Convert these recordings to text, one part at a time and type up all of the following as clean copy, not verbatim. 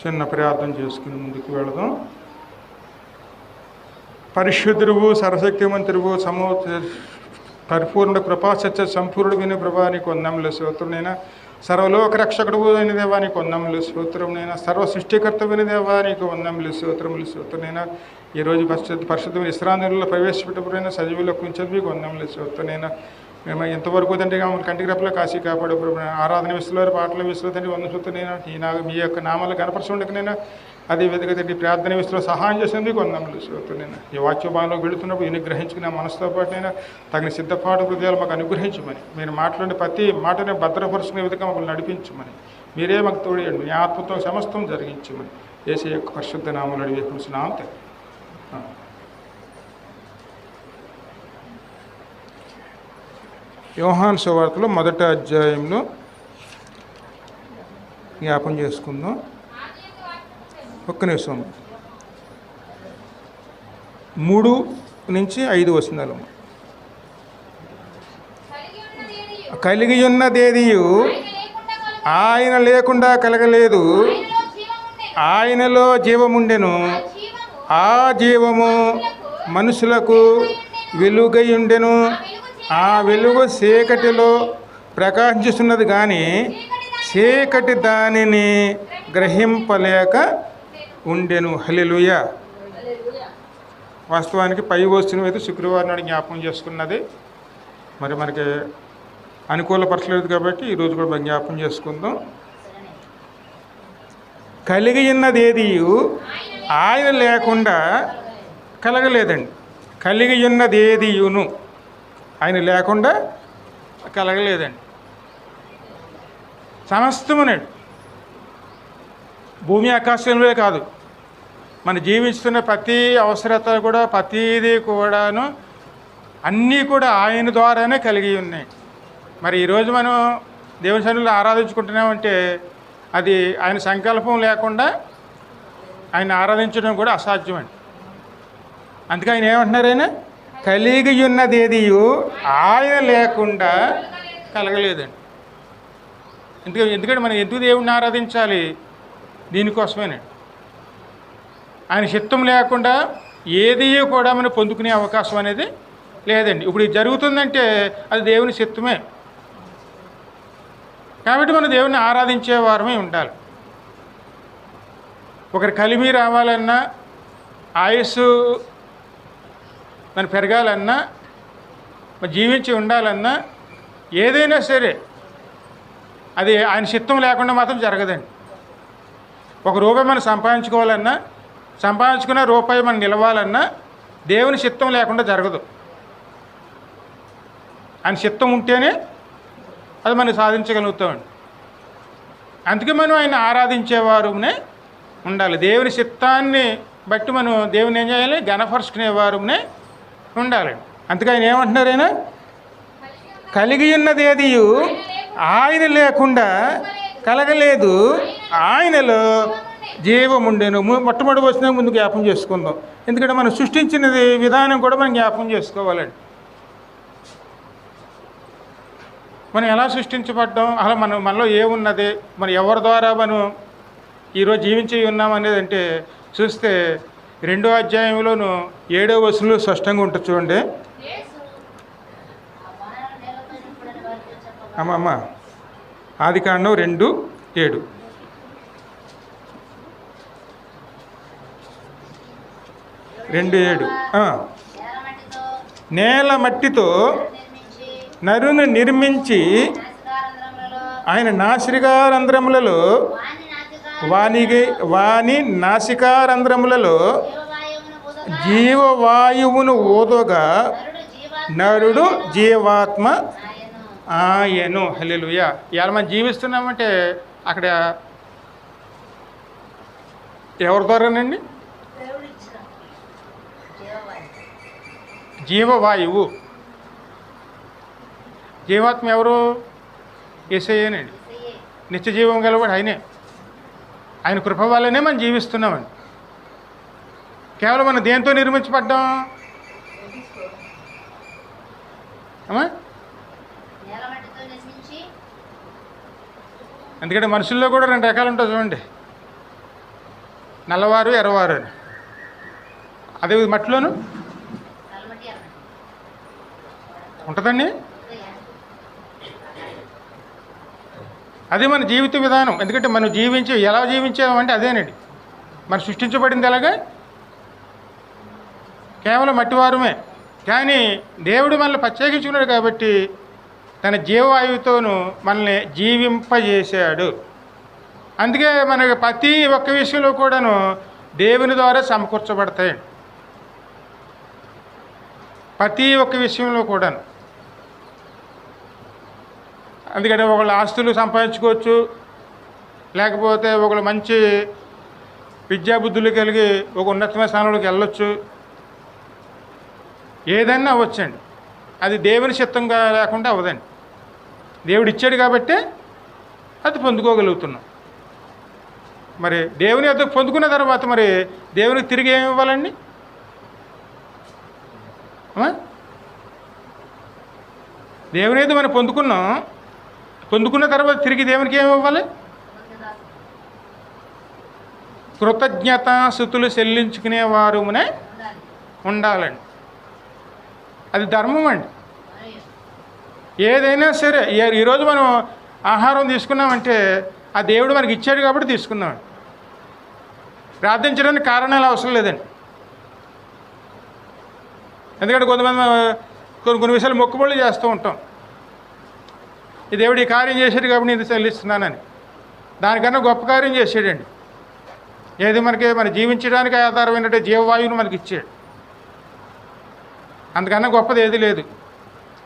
చిన్న ప్రార్థన చేసుకుని ముందుకు వెళదాం. పరిశుద్ధుడువు, సర్వశక్తిమంతుడువు, పరిపూర్ణ కృపాసత్య సంపూర్ణుడైన ప్రభా నీకు వందనములు స్తోత్రమునైనా. సర్వలోక రక్షకుడు అయిన దేవా నీకు వందనములు స్తోత్రమునైనా. సర్వ సృష్టికర్తమైన దేవా నీకు వందనములు స్తోత్రమునైనా. ఈరోజు పరిశుద్ధమైన విశ్రాంతిలో ప్రవేశపెట్టబడిన సజీవులకు ఉంచేది మీకు వందనములు స్తోత్రమునైనా. మేము ఎంతవరకు తండ్రి మమ్మల్ని కంటికి రెప్పలో కాశీ కాపాడు ఆరాధన విషయంలో పాటల విషయంలో తండ్రి వందనైనా. మీ యొక్క నామాలు కనపరచుండకనైనా అదే విధంగా తండ్రి ప్రార్థన విషయంలో సహాయం చేసేందుకు వందనములు స్తోత్రమునైనా. ఈ వాక్యభాగంలో వెళుతున్నప్పుడు ఇన్ని గ్రహించుకున్న మనసుతో పాటునైనా తగిన సిద్ధపాటు హృదయాలు మాకు అనుగ్రహించమని, మీరు మాట్లాడే ప్రతి మాటని భద్రపరుచుకునే విధంగా మమ్మల్ని నడిపించమని, మీరే మాకు తోడేయండి. మీ ఆత్మతో సమస్తం జరిగించమని యేసు యొక్క పరిశుద్ధ నామములో అడిగేస్తున్నాం. యోహాను సువార్తలో 1వ అధ్యాయంలో జ్ఞాపం చేసుకుందాం. ఒక్క నిమిషం. 3 నుంచి 5 వచనాలు. కలిగి ఉన్నదేదియు ఆయన లేకుండా కలగలేదు. ఆయనలో జీవముండెను. ఆ జీవము మనుషులకు వెలుగై ఉండెను. ఆ వెలుగు చీకటిలో ప్రకాశిస్తున్నది కానీ చీకటి దానిని గ్రహింపలేక ఉండెను. హల్లెలూయా. వాస్తవానికి పై వస్తువు అయితే శుక్రవారం నాడు జ్ఞాపకం చేసుకున్నది. మరి మనకి అనుకూలపరచలేదు కాబట్టి ఈరోజు కూడా జ్ఞాపకం చేసుకుందాం. కలిగి ఉన్నదేదియు ఆయన లేకుండా కలగలేదండి. కలిగి ఉన్నదేదియును ఆయన లేకుండా కలగలేదండి. సమస్తమునండి, భూమి ఆకాశంలో కాదు, మన జీవిస్తున్న ప్రతి అవసరత కూడా ప్రతిదీ కూడాను అన్నీ కూడా ఆయన ద్వారానే కలిగి ఉన్నాయి. మరి ఈరోజు మనం దేవుని సన్నిధిలో ఆరాధించుకుంటున్నామంటే అది ఆయన సంకల్పం లేకుండా ఆయన ఆరాధించడం కూడా అసాధ్యమండి. అందుకే ఆయన ఏమంటున్నారు, ఆయన కలిగి ఉన్నదేదియు ఆయన లేకుండా కలగలేదండి. ఎందుకంటే మనం ఎందుకు దేవుడిని ఆరాధించాలి? దీనికోసమేనండి. ఆయన చిత్తం లేకుండా ఏది కూడా మనం పొందుకునే అవకాశం అనేది లేదండి. ఇప్పుడు ఇది జరుగుతుందంటే అది దేవుని చిత్తమే. కాబట్టి మనం దేవుని ఆరాధించే వారమే ఉండాలి. ఒకరి కలిమి రావాలన్నా, ఆయుస్సు మనం పెరగాలన్నా, జీవించి ఉండాలన్నా, ఏదైనా సరే అది ఆయన చిత్తం లేకుండా మాత్రం జరగదండి. ఒక రూపాయి మనం సంపాదించుకోవాలన్నా, సంపాదించుకున్న రూపాయి మనం నిలవాలన్నా దేవుని చిత్తం లేకుండా జరగదు. ఆయన చిత్తం ఉంటేనే అది మనం సాధించగలుగుతామండి. అందుకే మనం ఆయన ఆరాధించేవారునే ఉండాలి. దేవుని చిత్తాన్ని బట్టి మనం దేవుని ఏం చేయాలి? ఘనపరుచుకునేవారునే ఉండాలండి. అందుకే ఆయన ఏమంటున్నారు, ఆయన కలిగి ఉన్నదేదియు ఆయన లేకుండా కలగలేదు. ఆయనలో జీవముండెను. మొట్టమొదటి వచ్చిన ముందు జ్ఞాపం చేసుకుందాం. ఎందుకంటే మనం సృష్టించినది విధానం కూడా మనం జ్ఞాపం చేసుకోవాలండి. మనం ఎలా సృష్టించబడ్డాం, అలా మనలో ఏమున్నది, మనం ఎవరి ద్వారా మనం ఈరోజు జీవించి ఉన్నాం అనేది అంటే చూస్తే 2వ అధ్యాయంలోను 7వ వచనంలో స్పష్టంగా ఉంటుంది. చూడండి అమ్మ, ఆదికాండం 2:7. నేల మట్టితో నరుని నిర్మించి ఆయన నాసికారంధ్రములలో వాని నాసికారంధ్రములలో జీవవాయువును ఊదగా నరుడు జీవాత్మ ఆయను. హల్లెలూయా. ఇవాళ మనం జీవిస్తున్నామంటే అక్కడ ఎవరి ద్వారానండి? జీవవాయువు. జీవాత్మ ఎవరు? యేసయ్యేనండి. నిత్య జీవం గలవాడు ఆయనే. ఆయన కృప వల్లనే మనం జీవిస్తున్నామండి. కేవలం మనం దేంతో నిర్మించబడ్డాం అమ్మా? ఎందుకంటే మనుషుల్లో కూడా 2 రకాలు ఉంటాయి చూడండి. నల్లవారు ఎర్రవారు అని. అదే మట్టిలోను ఉంటుందండి. అదే మన జీవిత విధానం. ఎందుకంటే మనం ఎలా జీవించామంటే అదేనండి. మనం సృష్టించబడింది ఎలాగా కేవలం మట్టివారమే. కానీ దేవుడు మనల్ని ప్రత్యేకించుకున్నాడు కాబట్టి తన జీవవాయువుతోనూ మనల్ని జీవింపజేశాడు. అందుకే మనకి ప్రతి ఒక్క విషయంలో కూడాను దేవుని ద్వారా సమకూర్చబడతాయి. ప్రతి ఒక్క విషయంలో కూడాను. అందుకని ఒకళ్ళు ఆస్తులు సంపాదించుకోవచ్చు, లేకపోతే ఒకళ్ళు మంచి విద్యాబుద్ధులు కలిగి ఒక ఉన్నతమైన స్థానంలోకి వెళ్ళొచ్చు, ఏదైనా అవ్వచ్చండి. అది దేవుని చిత్తంగా లేకుండా అవ్వదండి. దేవుడు ఇచ్చాడు కాబట్టి అది పొందుకోగలుగుతున్నాం. మరి దేవుని యొద్ద పొందుకున్న తర్వాత మరి దేవునికి తిరిగి ఏమి ఇవ్వాలండి? దేవుని అయితే మనం పొందుకున్న తర్వాత తిరిగి దేవునికి ఏమి ఇవ్వాలి? కృతజ్ఞతాస్తుతులు చెల్లించుకునేవారునే ఉండాలండి. అది ధర్మం అండి. ఏదైనా సరే ఈరోజు మనం ఆహారం తీసుకున్నామంటే ఆ దేవుడు మనకి ఇచ్చాడు కాబట్టి తీసుకున్నామండి. ప్రార్థించడానికి కారణాలు అవసరం లేదండి. ఎందుకంటే కొంతమంది కొన్ని విషయాలు మొక్కుబడులు చేస్తూ ఉంటాం. ఈ దేవుడు ఈ కార్యం చేశాడు కాబట్టి నేను చెల్లిస్తున్నానని. దానికన్నా గొప్ప కార్యం చేసాడండి. ఏది మన జీవించడానికి ఆధారమైనట్టు జీవవాయువును మనకి ఇచ్చాడు. అందుకన్నా గొప్పది ఏది లేదు.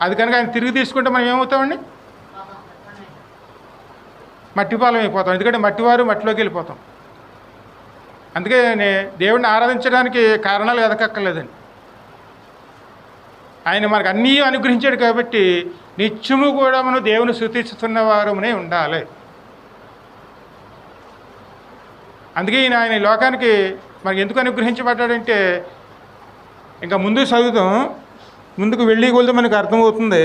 అది కనుక ఆయన తిరిగి తీసుకుంటే మనం ఏమవుతామండి? మట్టిపాలెం అయిపోతాం. ఎందుకంటే మట్టివారు మట్టిలోకి వెళ్ళిపోతాం. అందుకే దేవుడిని ఆరాధించడానికి కారణాలు వెతకక్కర్లేదండి. ఆయన మనకు అన్నీ అనుగ్రహించాడు కాబట్టి నిత్యము కూడా మనం దేవుని స్తుతిస్తున్న వారమునే ఉండాలి. అందుకే ఆయన ఈ లోకానికి మనకి ఎందుకు అనుగ్రహించబడ్డాడంటే, ఇంకా ముందుకు చదువుతాం, ముందుకు వెళ్ళి కొలితే మనకు అర్థమవుతుంది.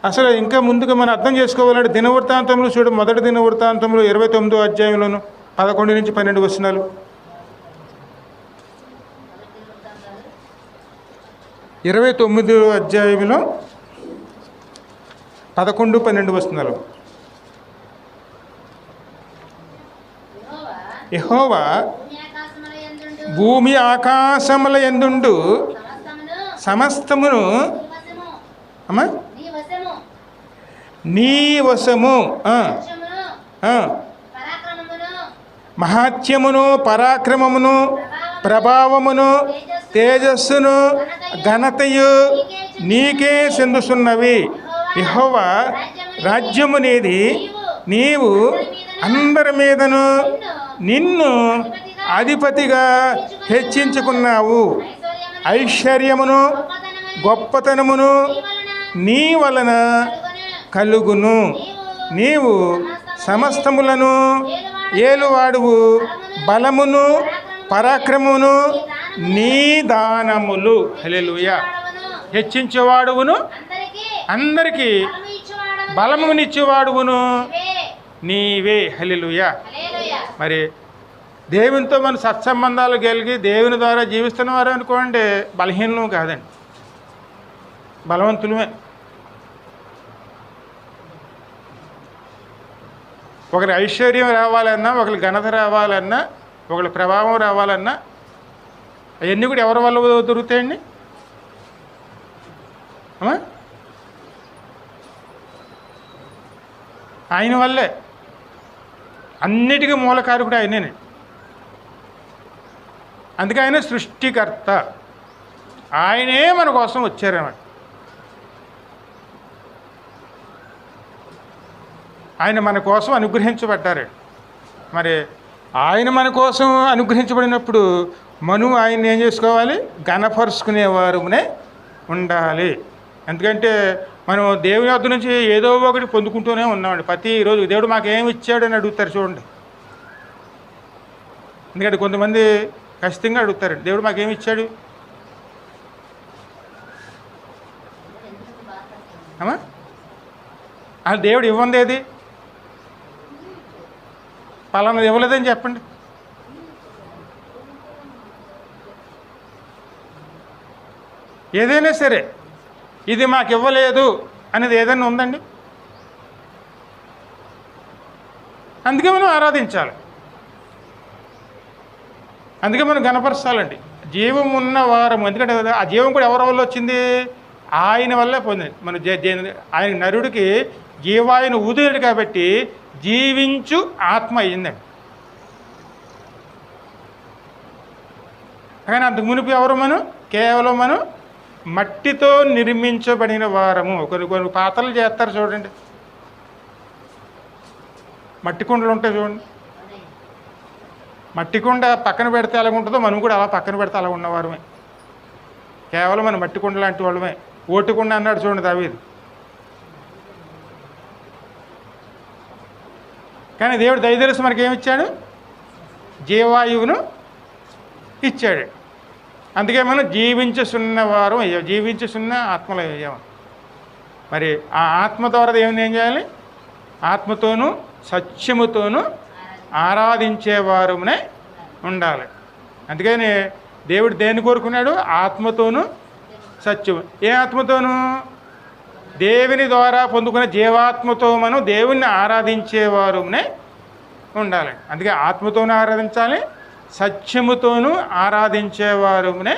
అసలు ఇంకా ముందుకు మనం అర్థం చేసుకోవాలంటే దినవృత్తాంతంలో చూడ, మొదటి దినవృత్తాంతంలో 29వ అధ్యాయంలోను 11 నుంచి 12 వచనాలు. 29వ అధ్యాయంలో 11, 12 వచనాలు. యెహోవా భూమి ఆకాశముల యందుండు సమస్తమును నీ వశము, మహాత్యమును, పరాక్రమమును, ప్రభావమును, తేజస్సును, ఘనతయు నీకే చెందుతున్నవి. యెహోవా రాజ్యము నీది, నీవు అందరి మీదను నిన్ను అధిపతిగా హెచ్చించుకున్నావు. ఐశ్వర్యమును గొప్పతనమును నీ వలన కలుగును. నీవు సమస్తములను ఏలువాడువు. బలమును పరాక్రమమును నీ దానములు. హల్లెలూయా. హెచ్చించేవాడువును, అందరికీ బలమునిచ్చేవాడువును నీవే. హల్లెలూయా. మరి దేవునితో మన సత్సంబంధాలు కలిగి దేవుని ద్వారా జీవిస్తున్నవారు అనుకోండి, బలహీనము కాదండి, బలవంతులమే. ఒకరి ఐశ్వర్యం రావాలన్నా, ఒకరి ఘనత రావాలన్నా, ఒకరి ప్రభావం రావాలన్నా అవన్నీ కూడా ఎవరి వల్ల దొరుకుతాయండి? ఆయన వల్లే. అన్నిటికీ మూలకారకుడు ఆయనేనండి. అందుకే ఆయన సృష్టికర్త. ఆయనే మన కోసం వచ్చారన్నమాట. ఆయన మన కోసం అనుగ్రహించబడ్డారు. మరి ఆయన మన కోసం అనుగ్రహించబడినప్పుడు మనం ఆయన్ని ఏం చేసుకోవాలి? ఘనపరుచుకునేవారునే ఉండాలి. ఎందుకంటే మనం దేవుని వద్ద నుంచి ఏదో ఒకటి పొందుకుంటూనే ఉన్నామండి. ప్రతిరోజు దేవుడు మాకేమి ఇచ్చాడని అడుగుతారు చూడండి. ఎందుకంటే కొంతమంది ఖచ్చితంగా అడుగుతారండి, దేవుడు మాకేమి ఇచ్చాడు? దేవుడు ఇవ్వంది ఏది? పలానాది ఇవ్వలేదని చెప్పండి. ఏదైనా సరే ఇది మాకు ఇవ్వలేదు అనేది ఏదైనా ఉందండి? అందుకే మనం ఆరాధించాలి, అందుకే మనం గణపరచాలండి. జీవం ఉన్న వారం, ఎందుకంటే ఆ జీవం కూడా ఎవరి వల్ల వచ్చింది? ఆయన వల్లే పొందింది. మన ఆయన నరుడికి జీవాయుని ఊదినట్టు కాబట్టి జీవించు ఆత్మ అయ్యిందండి. కానీ అంతకు మునుపు ఎవరు? మనం కేవలం మట్టితో నిర్మించబడిన వారము. కొన్ని పాత్రలు చేస్తారు చూడండి, మట్టి కుండలు ఉంటాయి చూడండి. మట్టి కుండ పక్కన పెడితే అలాగ ఉంటుందో మనం కూడా అలా పక్కన పెడితే అలా ఉన్నవారమే. కేవలం మన మట్టి కుండ లాంటి వాళ్ళమే. ఓటుకుండ అన్నాడు చూడండి దావీదు. కానీ దేవుడు దయ తెలిసి మనకేమిచ్చాడు? జీవాయువును ఇచ్చాడు. అందుకే మనం జీవించుచున్న వారం అయ్యాం, జీవించుచున్న ఆత్మలు అయ్యాం. మరి ఆ ఆత్మ ద్వారా దేవుని ఏం చేయాలి? ఆత్మతోనూ సత్యముతోనూ ఆరాధించేవారునే ఉండాలి. అందుకని దేవుడు దేన్ని కోరుకున్నాడు? ఆత్మతోనూ సత్యము. ఏ ఆత్మతోనూ? దేవుని ద్వారా పొందుకున్న జీవాత్మతో మనం దేవుణ్ణి ఆరాధించేవారునే ఉండాలి. అందుకే ఆత్మతోనూ ఆరాధించాలి, సత్యముతోనూ ఆరాధించేవారునే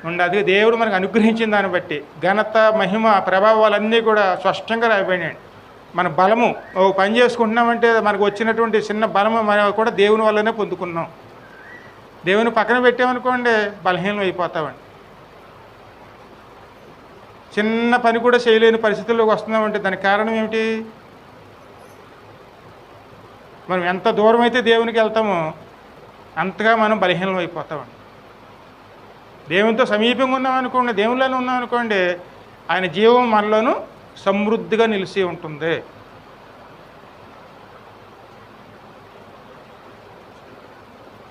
ఉండాలి. దేవుడు మనకు అనుగ్రహించిన దాన్ని బట్టి ఘనత, మహిమ, ప్రభావాలన్నీ కూడా స్పష్టంగా రాయిపోయినాయి. మన బలము ఓ పని చేసుకుంటున్నామంటే మనకు వచ్చినటువంటి చిన్న బలము మనం కూడా దేవుని వల్లనే పొందుకున్నాం. దేవుని పక్కన పెట్టామనుకోండి బలహీనం అయిపోతామండి. చిన్న పని కూడా చేయలేని పరిస్థితుల్లోకి వస్తున్నామంటే దానికి కారణం ఏమిటి? మనం ఎంత దూరం అయితే దేవునికి వెళ్తామో అంతగా మనం బలహీనం అయిపోతామండి. దేవునితో సమీపంగా ఉన్నామనుకోండి, దేవునిలోనే ఉన్నామనుకోండి, ఆయన జీవం మనలోనూ సమృద్ధిగా నిలిచి ఉంటుంది.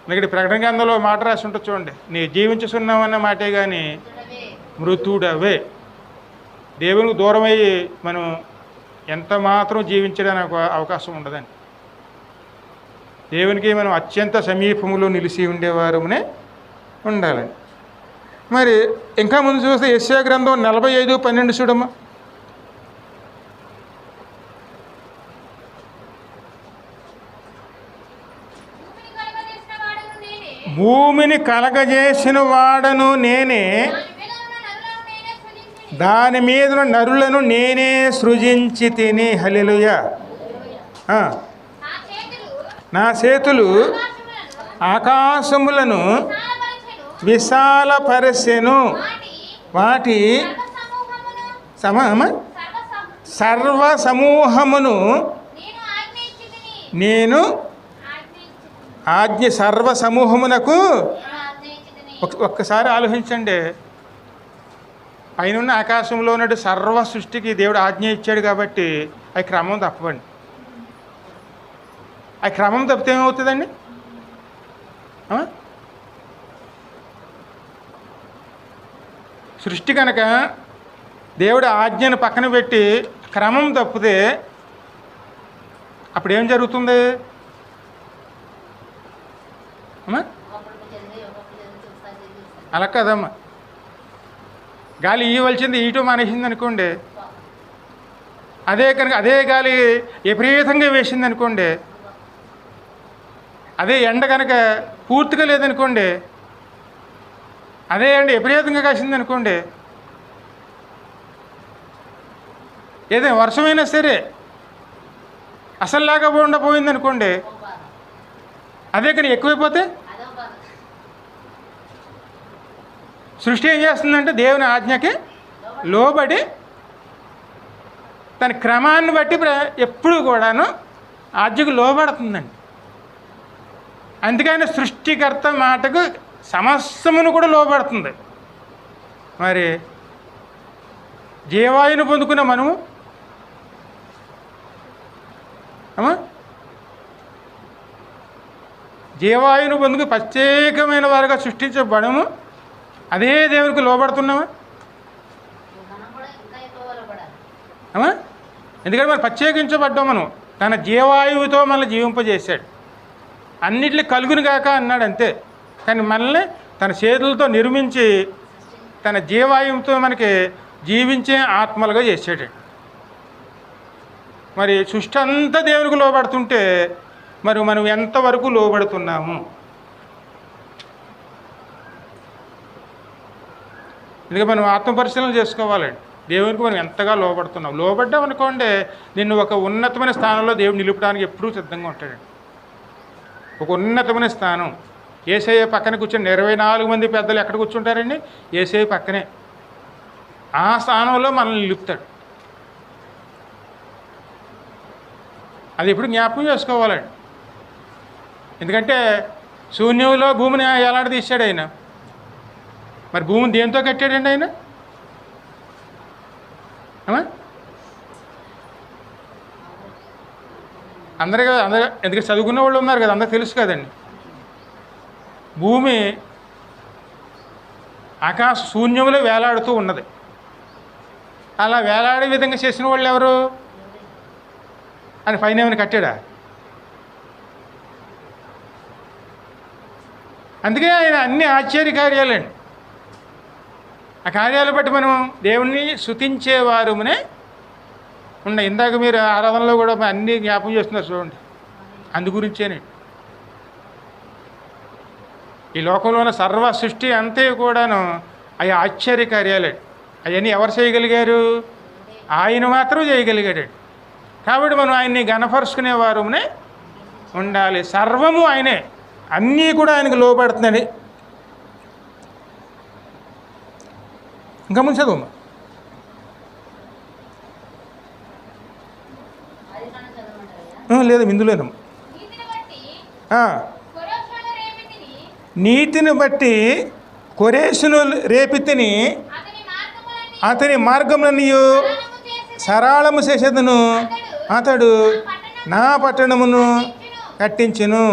ఇక్కడ ప్రకటన గ్రంథంలో మాట రాసి ఉంటుంది చూడండి, నీ జీవించుచున్నామన్న మాటే కానీ మృతుడవే. దేవునికి దూరమయ్యి మనం ఎంత మాత్రం జీవించడానికి అవకాశం ఉండదండి. దేవునికి మనం అత్యంత సమీపములో నిలిచి ఉండేవారమునే ఉండాలండి. మరి ఇంకా ముందు చూస్తే యెషయా గ్రంథం 45:12 చూడమ్మా. భూమిని కలగజేసిన వాడను నేనే, దాని మీద నరులను నేనే సృజించి తిని. హల్లెలూయా. నా చేతులు ఆకాశములను విశాలపరచెను, వాటి సర్వ సమూహమును నేను సర్వ సమూహమునకు. ఒక్కసారి ఆలోచించండి, పైన ఆకాశంలో ఉన్నట్టు సర్వ సృష్టికి దేవుడు ఆజ్ఞ ఇచ్చాడు కాబట్టి అవి క్రమం తప్పవండి. ఆ క్రమం తప్పితే ఏమవుతుందండి? సృష్టి కనుక దేవుడు ఆజ్ఞను పక్కన పెట్టి క్రమం తప్పితే అప్పుడు ఏం జరుగుతుంది? అలా కదమ్మా, గాలి ఇవ్వవలసింది ఈటో మానేసింది అనుకోండి, అదే కనుక అదే గాలి విపరీతంగా వేసింది అనుకోండి, అదే ఎండ కనుక పూర్తిగా లేదనుకోండి, అదే ఎండ విపరీతంగా కాసింది అనుకోండి, ఏదైనా వర్షమైనా సరే అసలులాగా ఉండపోయింది అనుకోండి, అదే కానీ ఎక్కువైపోతే సృష్టి ఏం చేస్తుందంటే దేవుని ఆజ్ఞకి లోబడి తన క్రమాన్ని బట్టి ఎప్పుడు కూడాను ఆజ్ఞకు లోబడుతుందండి. అందుకని సృష్టికర్త మాటకు సమస్తమును కూడా లోబడుతుంది. మరి జీవాయుని పొందుకున్న మనము జీవాయుని పొందుకు ప్రత్యేకమైన వారుగా సృష్టించబడము, అదే దేవునికి లోబడుతున్నామా? ఎందుకంటే మనం ప్రత్యేకించబడ్డాం. మనం తన జీవాయువుతో మనల్ని జీవింపజేశాడు. అన్నిటిని కలుగును గాక అన్నాడు అంతే. కానీ మనల్ని తన చేతులతో నిర్మించి తన జీవాయువుతో మనకి జీవించే ఆత్మలుగా చేసాడు. మరి సృష్టి అంతా దేవునికి లోబడుతుంటే మరి మనం ఎంతవరకు లోబడుతున్నాము? ఎందుకంటే మనం ఆత్మపరిశీలన చేసుకోవాలండి. దేవునికి మనం ఎంతగా లోబడుతున్నాం. లోబడ్డాం అనుకోండి, నిన్ను ఒక ఉన్నతమైన స్థానంలో దేవుడు నిలుపడానికి ఎప్పుడూ సిద్ధంగా ఉంటాడండి. ఒక ఉన్నతమైన స్థానం. యేసయ్య పక్కన కూర్చొని 24 మంది పెద్దలు ఎక్కడ కూర్చుంటారండి? యేసయ్య పక్కనే. ఆ స్థానంలో మనల్ని నిలుపుతాడు. అది ఎప్పుడు జ్ఞాపకం చేసుకోవాలండి. ఎందుకంటే శూన్యంలో భూమిని ఎలాంటి తీశాడు ఆయన? మరి భూమిని దేంతో కట్టాడండి ఆయన? అందరూ ఎందుకంటే చదువుకున్న వాళ్ళు ఉన్నారు కదా, అందరూ తెలుసు కదండి. భూమి ఆకాశ శూన్యంలో వేలాడుతూ ఉన్నది. అలా వేలాడే విధంగా చేసిన వాళ్ళు ఎవరు అని పైన ఏమైనా కట్టాడా? అందుకే ఆయన అన్ని ఆశ్చర్య కార్యాలండి. ఆ కార్యాలు బట్టి మనం దేవుణ్ణి స్తుతించేవారునే ఉన్నాయి. ఇందాక మీరు ఆరాధనలో కూడా అన్నీ జ్ఞాపకం చేస్తున్నారు చూడండి. అందు గురించేనే ఈ లోకంలో ఉన్న సర్వ సృష్టి అంతే కూడాను అవి ఆశ్చర్య కార్యాలే. అవన్నీ ఎవరు చేయగలిగారు? ఆయన మాత్రం చేయగలిగాడు. కాబట్టి మనం ఆయన్ని గణపరుచుకునేవారునే ఉండాలి. సర్వము ఆయనే, అన్నీ కూడా ఆయనకు లోబడుతున్నాయి. ఇంకా ముందు చదువు. లేదు ఇందులోనూ నీతిని బట్టి కొరేషును రేపితిని అతని మార్గములన్నీ సరళము చేసేదను. అతడు నా పట్టణమును కట్టించును,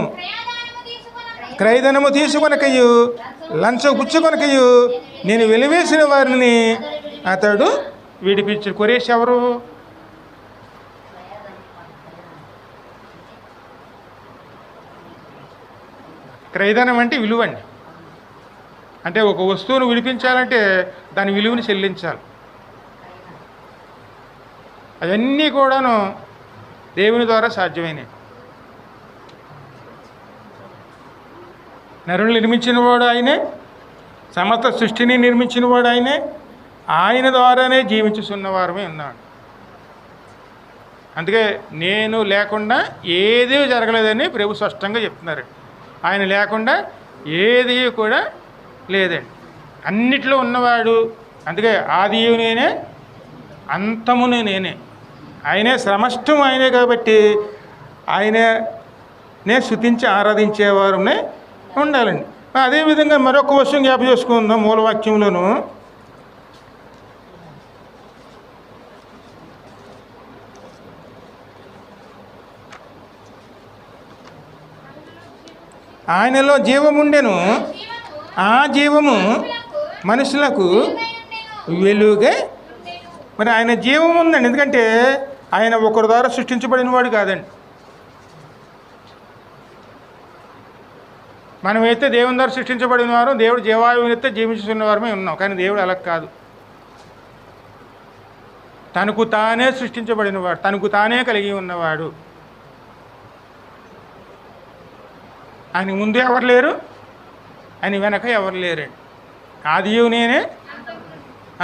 క్రయధనము తీసుకొనకయు లంచం పుచ్చుకొనకయు నేను వెలివేసిన వారిని అతడు విడిపించు. కొరేష్ ఎవరు? క్రయధనం అంటే విలువండి. అంటే ఒక వస్తువును విడిపించాలంటే దాని విలువని చెల్లించాలి. అవన్నీ కూడాను దేవుని ద్వారా సాధ్యమైనవి. నరుని నిర్మించినవాడు ఆయనే, సమస్త సృష్టిని నిర్మించినవాడు ఆయనే, ఆయన ద్వారానే జీవించుతున్నవారమే ఉన్నాడు. అందుకే నేను లేకుండా ఏదీ జరగలేదని ప్రభు స్పష్టంగా చెప్తున్నారు. ఆయన లేకుండా ఏది కూడా లేదండి. అన్నిట్లో ఉన్నవాడు. అందుకే ఆదియు నేనే, అంతమునే నేనే. ఆయనే సమస్తం ఆయనే. కాబట్టి ఆయనే స్తుతించి ఆరాధించేవారునే ఉండాలండి. అదేవిధంగా మరొక విషయం జ్ఞాపకం చేసుకుందాం. మూలవాక్యంలోను ఆయనలో జీవముండెను, ఆ జీవము మనుషులకు వెలుగే. మరి ఆయన జీవం ఉందండి. ఎందుకంటే ఆయన ఒకరి ద్వారా సృష్టించబడిన వాడు కాదండి. మనమైతే దేవుని ద్వారా సృష్టించబడిన వారు, దేవుడు జీవాయువునైతే జీవించుతున్న వారమే ఉన్నాం. కానీ దేవుడు అలా కాదు. తనకు తానే సృష్టించబడినవాడు, తనకు తానే కలిగి ఉన్నవాడు. ఆయన ముందు ఎవరు లేరు, ఆయన వెనక ఎవరు లేరండి. ఆదియు నేనే,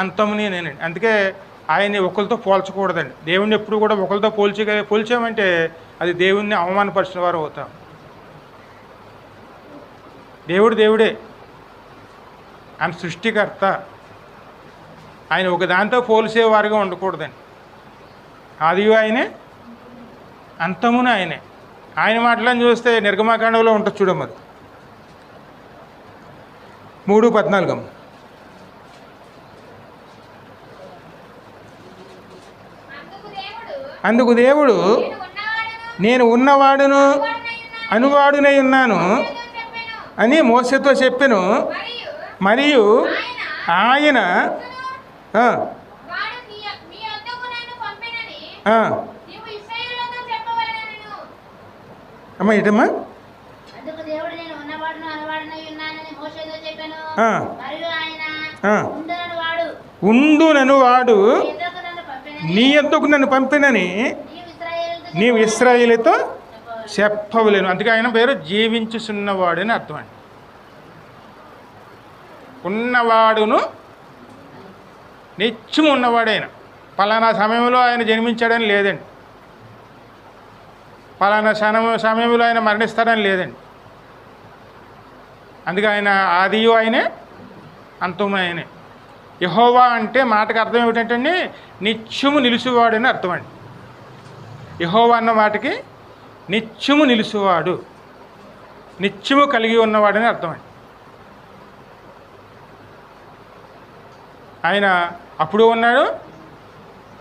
అంతము నేనేనండి. అందుకే ఆయన్ని ఒకరితో పోల్చకూడదండి. దేవుణ్ణి ఎప్పుడు కూడా ఒకరితో పోల్చామంటే అది దేవుణ్ణి అవమానపరిచిన వారు అవుతాం. దేవుడు దేవుడే, ఆయన సృష్టికర్త. ఆయన ఒక దాంతో పోల్చేవారుగా ఉండకూడదండి. ఆదియు ఆయనే, అంతమున ఆయనే. ఆయన మాటలను చూస్తే నిర్గమాకాండంలో ఉంటుంది చూడమ్మ, 3:14. అందుకు దేవుడు నేను ఉన్నవాడును అనువాడునై ఉన్నాను అని మోసతో చెప్పెను. మరియు ఆయన అమ్మ ఏంటమ్మా? ఉండునను వాడు నీ యొద్దకు నన్ను పంపినని నీవు ఇశ్రాయేలుతో చెప్పవలేను. అందుకే ఆయన పేరు జీవించుచున్నవాడు అని అర్థం అండి. ఉన్నవాడును నిత్యం ఉన్నవాడైన పలానా సమయంలో ఆయన జన్మించాడని లేదండి. పలానా సమయంలో ఆయన మరణిస్తాడని లేదండి. అందుకే ఆయన ఆదియు ఆయనే, అంతము ఆయనే. యెహోవా అంటే మాటకు అర్థం ఏమిటంటే అండి, నిత్యము నిలుచువాడని అర్థం అండి. యెహోవా అన్న మాటకి నిత్యము నిలుచువాడు, నిత్యము కలిగి ఉన్నవాడని అర్థం అండి. ఆయన అప్పుడు ఉన్నాడు,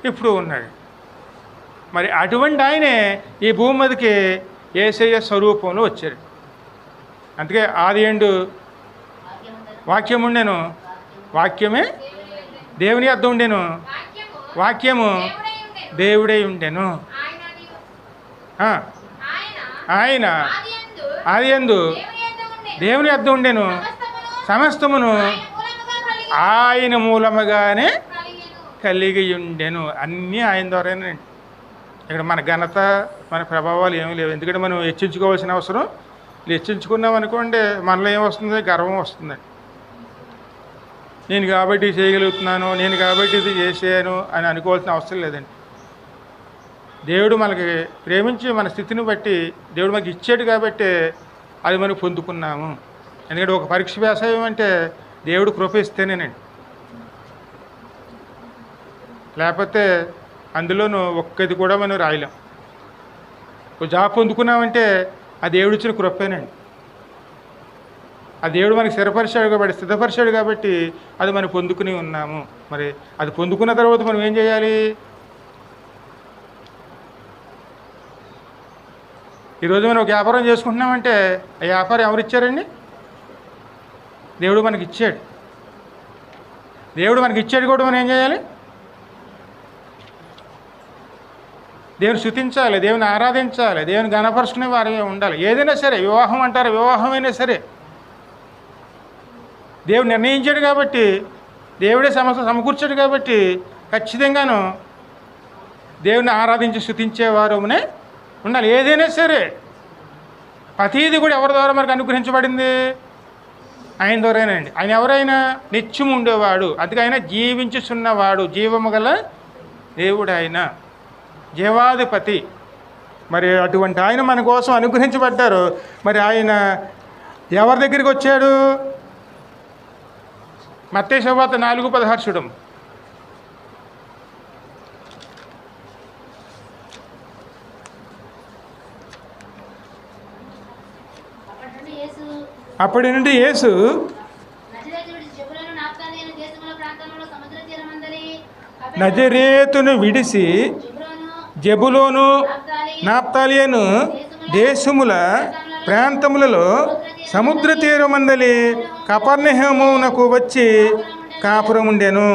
ఇప్పుడు ఉన్నాడు. మరి అటువంటి ఆయనే ఈ భూమి మీదకి యేసయ్య స్వరూపంలో వచ్చాడు. అందుకే ఆది యందు వాక్యం ఉండెను, వాక్యమే దేవుని యొద్ద ఉండెను, వాక్యము దేవుడై ఉండెను. ఆయన ఆది యందు దేవుని యొద్ద ఉండెను, సమస్తమును ఆయన మూలముగానే కలిగి ఉండెను. అన్నీ ఆయన ద్వారానేనండి. ఇక్కడ మన ఘనత, మన ప్రభావాలు ఏమీ లేవు. ఎందుకంటే మనం హెచ్చించుకోవాల్సిన అవసరం, హెచ్చించుకున్నాం అనుకోండి మనలో ఏమొస్తుంది, గర్వం వస్తుందండి. నేను కాబట్టి చేయగలుగుతున్నాను, నేను కాబట్టి ఇది చేశాను అని అనుకోవాల్సిన అవసరం లేదండి. దేవుడు మనకి ప్రేమించి మన స్థితిని బట్టి దేవుడు మనకి ఇచ్చాడు కాబట్టి అది మనం పొందుకున్నాము. ఎందుకంటే ఒక పరీక్ష వ్యాసాయం అంటే దేవుడు కృప ఇస్తేనేనండి. లేకపోతే అందులోనూ ఒక్కది కూడా మనం రాయలేం. ఒక జాబ్ పొందుకున్నామంటే ఆ దేవుడు ఇచ్చిన కృపేనండి. ఆ దేవుడు మనకి స్థిరపరిచాడు కాబట్టి, స్థిరపరిచాడు కాబట్టి అది మనం పొందుకుని ఉన్నాము. మరి అది పొందుకున్న తర్వాత మనం ఏం చేయాలి? ఈరోజు మనం ఒక వ్యాపారం చేసుకుంటున్నామంటే ఆ వ్యాపారం ఎవరు ఇచ్చారండి? దేవుడు మనకి ఇచ్చాడు. దేవుడు మనకి ఇచ్చాడు కూడా మనం ఏం చేయాలి? దేవుని స్తుతించాలి, దేవుని ఆరాధించాలి, దేవుని ఘనపరుచుకునే వారు ఉండాలి. ఏదైనా సరే, వివాహం అంటారు, వివాహమైనా సరే దేవుడు నిర్ణయించాడు కాబట్టి, దేవుడే సమకూర్చాడు కాబట్టి ఖచ్చితంగాను దేవుని ఆరాధించి స్తుతించేవారునే ఉండాలి. ఏదైనా సరే ప్రతీది కూడా ఎవరి ద్వారా మనకు అనుగ్రహించబడింది? ఆయన ద్వారానండి. ఆయన ఎవరైనా నిత్యం ఉండేవాడు, అందుకే ఆయన జీవించుచున్నవాడు, జీవము గల దేవుడు, ఆయన జీవాధిపతి. మరి అటువంటి ఆయన మన కోసం అనుగ్రహించబడ్డారు. మరి ఆయన ఎవరి దగ్గరికి వచ్చాడు? మత్తయి సువార్త 4:16 చూడము. అప్పటి నుండి యేసు నజరేతును విడిసి జెబులోను నాప్తాలియను దేశముల ప్రాంతములలో సముద్ర తీరమందలి కపర్నహూమునకు వచ్చి కాపురం ఉండెను.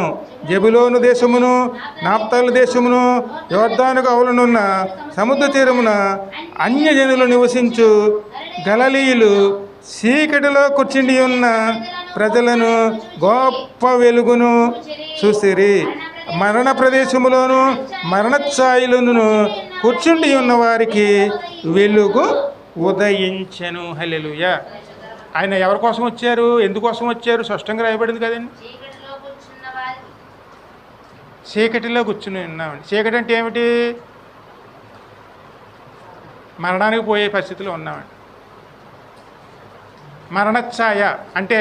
జెబులోను దేశమును నాప్తాలి దేశమును యోర్దానుకు అవలనున్న సముద్ర తీరమున అన్యజనులు నివసించు గలిలయులు చీకటిలో కూర్చుండి ఉన్న ప్రజలను గొప్ప వెలుగును చూసిరి. మరణ ప్రదేశములోను మరణఛాయలను కూర్చుండి ఉన్న వారికి వెలుగు ఉదయించెను. హల్లెలూయా. ఆయన ఎవరి కోసం వచ్చారు, ఎందుకోసం వచ్చారు? స్పష్టంగా రాయబడింది కదండి. చీకటిలో కూర్చుని ఉన్నామండి. చీకటి అంటే ఏమిటి? మరణానికి పోయే పరిస్థితిలో ఉన్నామండి. మరణఛాయ అంటే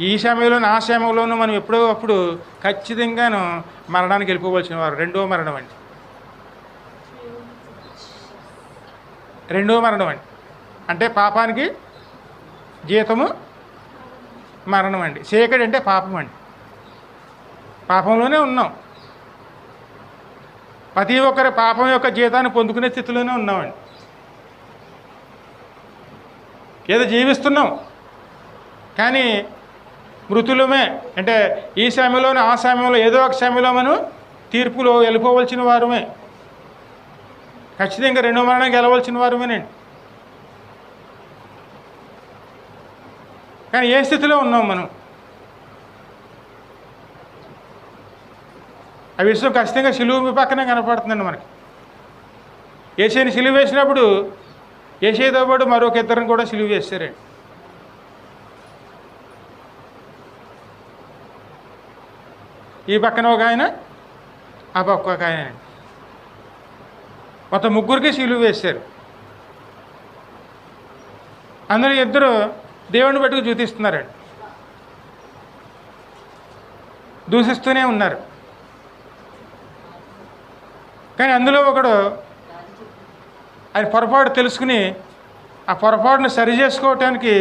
ఈ సమయంలోనూ ఆ సమయంలోనూ మనం ఎప్పుడో అప్పుడు ఖచ్చితంగాను మరణానికి వెళ్ళిపోవలసిన వారు. రెండో మరణం అండి. అంటే పాపానికి జీతము మరణం అండి. చీకటి అంటే పాపం అండి. పాపంలోనే ఉన్నాం. ప్రతి ఒక్కరి పాపం యొక్క జీతాన్ని పొందుకునే స్థితిలోనే ఉన్నామండి. ఏదో జీవిస్తున్నాం కానీ మృతులమే. అంటే ఈ సమయంలోనే ఆ సమయంలో ఏదో ఒక సమయంలో మనం తీర్పులో వెళ్ళిపోవలసిన వారమే. ఖచ్చితంగా రెండో మరణం గెలవలసిన వారమేనండి. కానీ ఏ స్థితిలో ఉన్నాం మనం? ఆ విషయం ఖచ్చితంగా సిలువ పక్కనే కనపడుతుందండి మనకి. యేసయ్యని సిలువ వేసినప్పుడు యేసయ్యతో పాటు మరొక ఇద్దరిని కూడా సిలువ వేశారండి. ఈ పక్కన ఒక ఆయన, ఆ పక్క ఒక ఆయన, మొత్తం ముగ్గురికి సిలువ వేశారు. అందులో ఇద్దరు దేవుని బట్టుకు చూపిస్తున్నారండి, దూషిస్తూనే ఉన్నారు. కానీ అందులో ఒకడు ఆయన పొరపాటు తెలుసుకుని ఆ పొరపాటును సరి చేసుకోవటానికి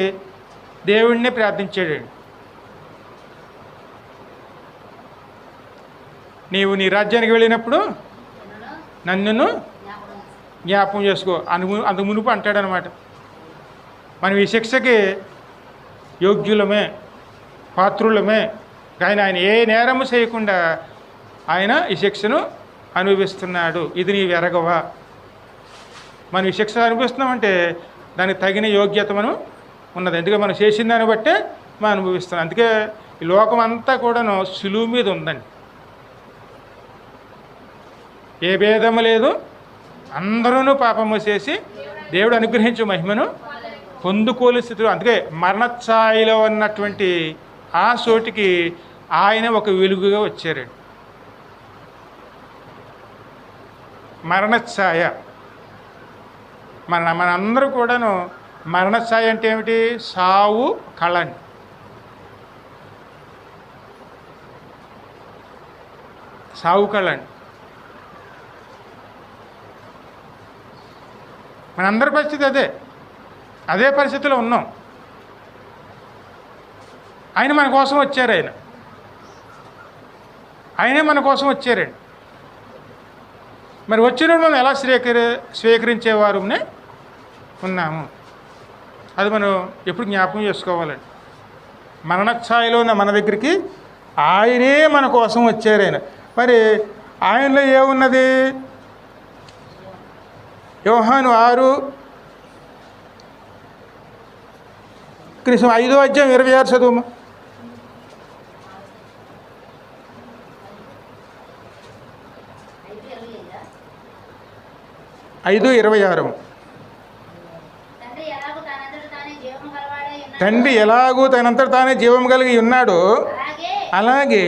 దేవుడిని ప్రార్థించాడండి. నీవు నీ రాజ్యానికి వెళ్ళినప్పుడు నన్ను జ్ఞాపకం చేసుకో అందు మునుపు అంటాడనమాట. మనం ఈ శిక్షకి యోగ్యులమే, పాత్రులమే, కానీ ఆయన ఏ నేరము చేయకుండా ఆయన ఈ శిక్షను అనుభవిస్తున్నాడు. ఇది నీవు ఎరగవా? మనం ఈ శిక్ష అనుభవిస్తున్నామంటే దానికి తగిన యోగ్యత మనం ఉన్నది. ఎందుకంటే మనం చేసిన దాన్ని బట్టే మనం అనుభవిస్తున్నాం. అందుకే ఈ లోకం అంతా కూడాను సులువు మీద ఉందండి. ఏ భేదము లేదు, అందరూ పాపము చేసి దేవుడు అనుగ్రహించే మహిమను పొందుకోలేని స్థితిలో. అందుకే మరణఛాయలో ఉన్నటువంటి ఆ చోటికి ఆయన ఒక వెలుగుగా వచ్చారండి. మరణఛాయ మనందరూ కూడాను మరణఛాయ అంటే ఏమిటి? సావు కళ అండి. సావు కళ అండి. మనందరి పరిస్థితి అదే పరిస్థితిలో ఉన్నాం. ఆయన మన కోసం వచ్చారు. ఆయనే మన కోసం వచ్చారండి. మరి వచ్చిన మనం ఎలా స్వీకరించేవారునే ఉన్నాము. అది మనం ఎప్పుడు జ్ఞాపకం చేసుకోవాలండి. మరణఛాయలో ఉన్న మన దగ్గరికి ఆయనే మన కోసం వచ్చారు. మరి ఆయనలో ఏమున్నది? యోహాను 6 కనీసం 5వ అధ్యాయం 26 చదువు. 5:26. తండ్రి ఎలాగూ తనంతట తానే జీవం కలిగి ఉన్నాడో అలాగే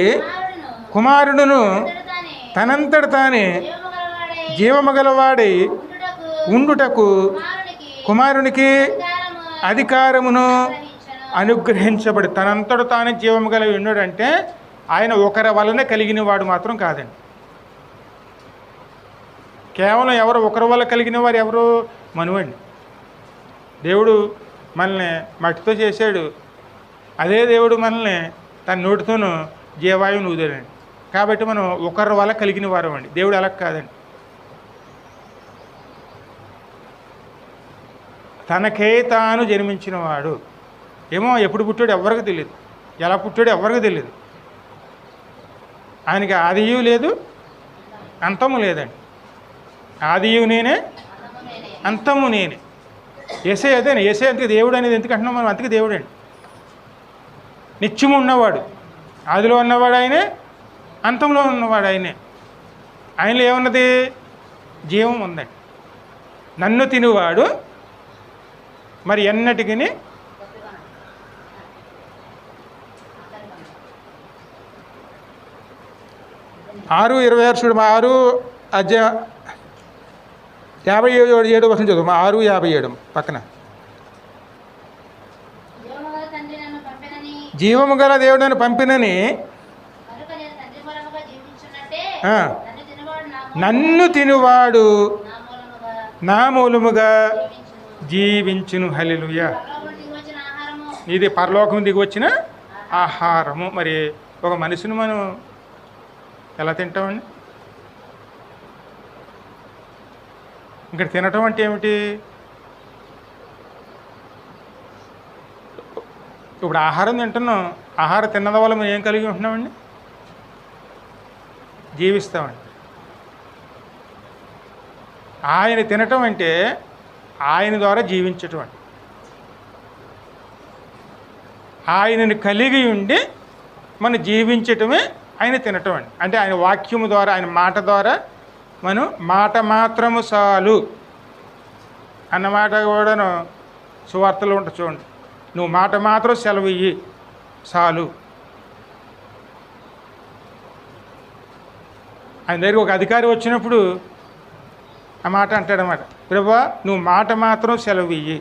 కుమారుడును తనంతట తానే జీవము గలవాడై ఉండుటకు కుమారునికి అధికారమును అనుగ్రహించబడి. తనంతట తానే జీవము కలిగి ఉన్నాడంటే ఆయన ఒకరి వలనే కలిగిన వాడు మాత్రం కాదండి. కేవలం ఒకరి వల్ల కలిగిన వారు ఎవరు? మనువండి. దేవుడు మనల్ని మట్టితో చేశాడు. అదే దేవుడు మనల్ని తన నోటితోనూ జీవాయువును ఊదాడండి. కాబట్టి మనం ఒకరి వల్ల కలిగిన వారం అండి. దేవుడు అలా కాదండి. తనకే తాను జన్మించిన వాడు. ఏమో ఎప్పుడు పుట్టాడు ఎవరికి తెలియదు, ఎలా పుట్టాడు ఎవరికి తెలియదు. ఆయనకి ఆదియు లేదు, అంతము లేదండి. ఆదియు నేనే, అంతము నేనే. యేసయ్య అదేనే. యేసయ్య అందుకే దేవుడు అనేది ఎందుకు అంటున్నాం మనం? అందుకే దేవుడు అండి. నిత్యము ఉన్నవాడు, ఆదిలో ఉన్నవాడు ఆయనే, అంతంలో ఉన్నవాడు ఆయనే. ఆయనలో ఏమున్నది? జీవం ఉందండి. నన్ను తినువాడు మరి ఎన్నటికి 6:26 చూడు. 6 అధ్యాయం 57 వర్షం చదువు. 6:57 పక్కన. జీవము గల దేవుడు నన్ను పంపినని నన్ను తినువాడు నా మూలముగా జీవించును. హల్లెలూయా. ఇది పరలోకం దిగి వచ్చిన ఆహారము. మరి ఒక మనిషిని మనం ఎలా తింటామండి? ఇక్కడ తినటం అంటే ఏమిటి? ఇప్పుడు ఆహారం తింటున్నాం. ఆహారం తిన్నద వల్ల మనం ఏం కలిగి ఉంటున్నామండి? జీవిస్తామండి. ఆయన తినటం అంటే ఆయన ద్వారా జీవించటం అండి. ఆయనని కలిగి ఉండి మనం జీవించటమే ఆయన తినటం అండి. అంటే ఆయన వాక్యము ద్వారా, ఆయన మాట ద్వారా మనం మాట మాత్రము చాలు అన్నమాట కూడాను సువార్తలో ఉంటుంది చూడండి. నువ్వు మాట మాత్రం సెలవు ఇయ్యి చాలు. ఆయన దగ్గరికి ఒక అధికారి వచ్చినప్పుడు ఆ మాట అంటాడనమాట, ప్రభువా నువ్వు మాట మాత్రం సెలవు ఇయ్యి,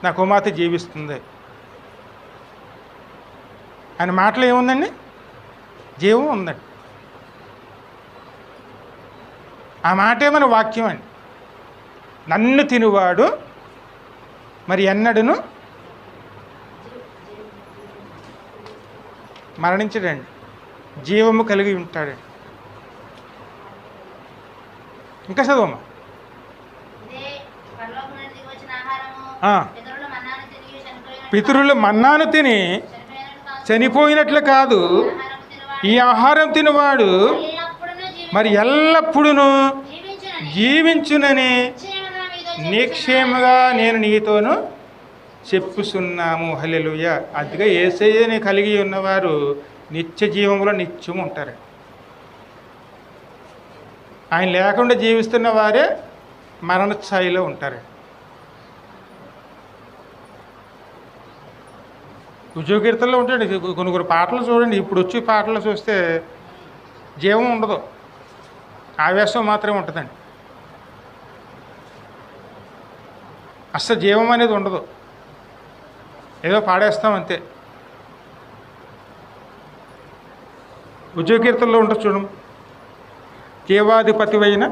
నా కుమార్తె జీవిస్తుంది. ఆయన మాటలో ఏముందండి? జీవం ఉందండి. ఆ మాటే మన వాక్యం అండి. నన్ను తినువాడు మరి ఎన్నడను మరణించడండి, జీవము కలిగి ఉంటాడండి. ఇంకా చదవమ్మా. పితరులు మన్నాను తిని చనిపోయినట్లు కాదు, ఈ ఆహారం తినవాడు మరి ఎల్లప్పుడూ జీవించునని నిక్షేమగా నేను నీతోను చెప్పుచున్నాము. హల్లెలూయా. అందుకే యేసయ్యని కలిగి ఉన్నవారు నిత్య జీవంలో నిత్యం ఉంటారు. ఆయన లేకుండా జీవిస్తున్న వారే మరణఛాయిలో ఉంటారు. ఉద్యోగకీర్తనలో ఉంటాడు. కొన్ని పాటలు చూడండి, ఇప్పుడు వచ్చే పాటలు చూస్తే జీవం ఉండదు, ఆవేశం మాత్రమే ఉంటుందండి. అస్సలు జీవం అనేది ఉండదు, ఏదో పాడేస్తాం అంతే. ఉద్యోగకీర్తనలో ఉంటుంది చూడండి, జీవాధిపతివైన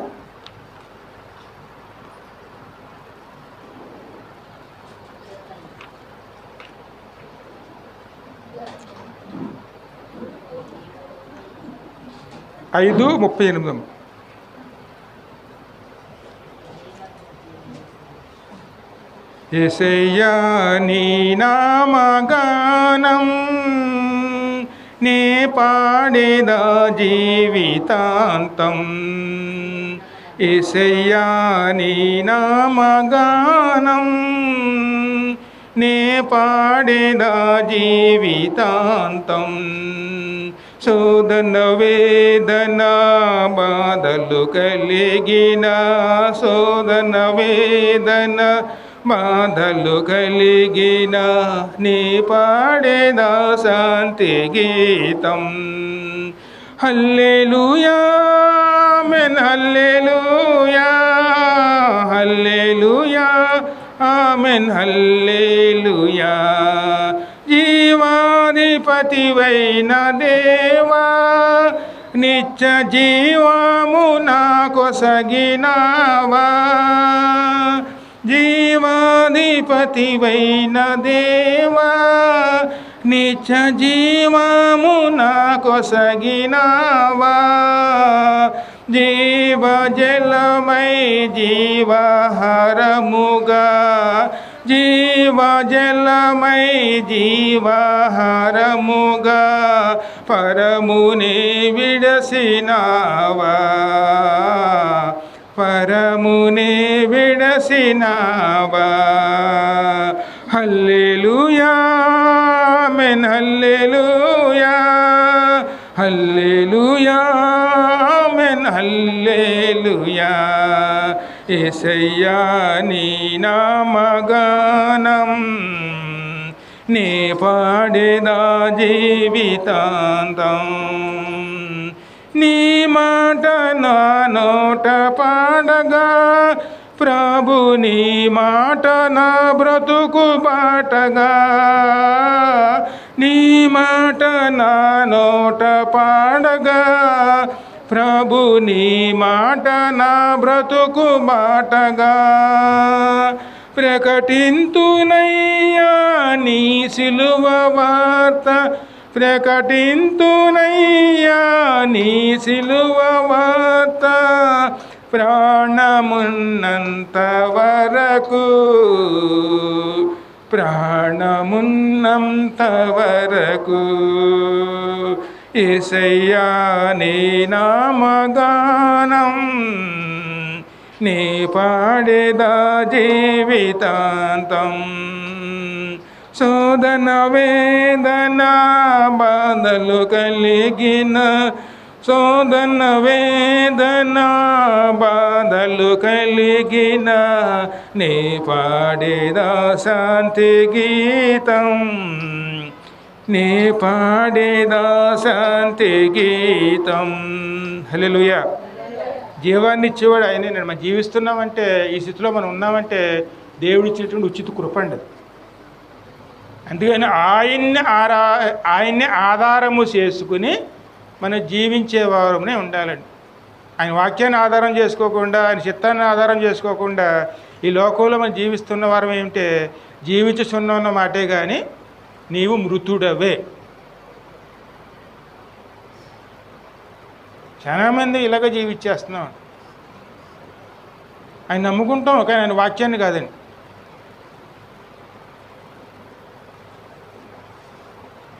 ఐదు 38. యేసయ్యా నీ నామగానం నే పాడేదా జీవితాంతం. యేసయ్యా నీ నామగానం నే పాడేదా జీవితాంతం. శోధన వేదన బాధలు కలిగిన, శోధన వేదన బాధలు కలిగిన నీ పాడేదా శాంతి గీతం. హల్లెలూయా ఆమేన్ హల్లెలూయా, హల్లెలూయా ఆమేన్ హల్లెలూయా. జీవాధిపతివైన దేవా నిత్య జీవము నాకొసగినావా. జీవాధిపతివైన దేవా నిత్య జీవము నాకొసగినావా. జీవజలమై జీవహారముగా, జీవజలమై జీవహారముగా పరముని విడసినావా, పరముని విడసినావా. హల్లెలూయా ఆమేన్ హల్లెలూయా, హల్లెలూయా ఆమేన్ హల్లెలూయా. యేసయ్యా నీ నామగానం నే పాడేదా జీవితాంతం. నీ మాట నా నోట పాడగా ప్రభు, నీ మాట నా బ్రతుకు బాటగా. నీ మాట నా నోట పాడగా ప్రభు, నీ మాట నా బ్రతుకు బాటగా. ప్రకటింతునయ్యా నీ సిలువ వార్త, ప్రకటింతునయ్యా నీ సిలువ వార్త. ప్రాణమున్నంత వరకు, ప్రాణమున్నంత వరకు యేసయ్యా నీ నామగానం నీ పాడేదా జీవితాంతం. శోధన వేదన బాధలు కలిగిన, శోధన వేదన బాధలు కలిగిన, నీ పాడేదా శాంతి గీతం, నీ పాడేదా శాంతి గీతం. హల్లెలూయా. జీవాన్ని ఇచ్చేవాడు ఆయనే. మనం జీవిస్తున్నామంటే, ఈ స్థితిలో మనం ఉన్నామంటే దేవుడు ఇచ్చేటువంటి ఉచిత కృప అండి. అందుకని ఆయన్ని ఆధారము చేసుకుని మనం జీవించేవారమే ఉండాలండి. ఆయన వాక్యాన్ని ఆధారం చేసుకోకుండా, ఆయన చిత్తాన్ని ఆధారం చేసుకోకుండా ఈ లోకంలో మనం జీవిస్తున్న వారం ఏమిటంటే జీవించుచున్న మాటే కానీ నీవు మృతుడవే. చాలామంది ఇలాగ జీవించేస్తున్నాం. ఆయన నమ్ముకుంటాం కానీ ఆయన వాక్యాన్ని కాదండి.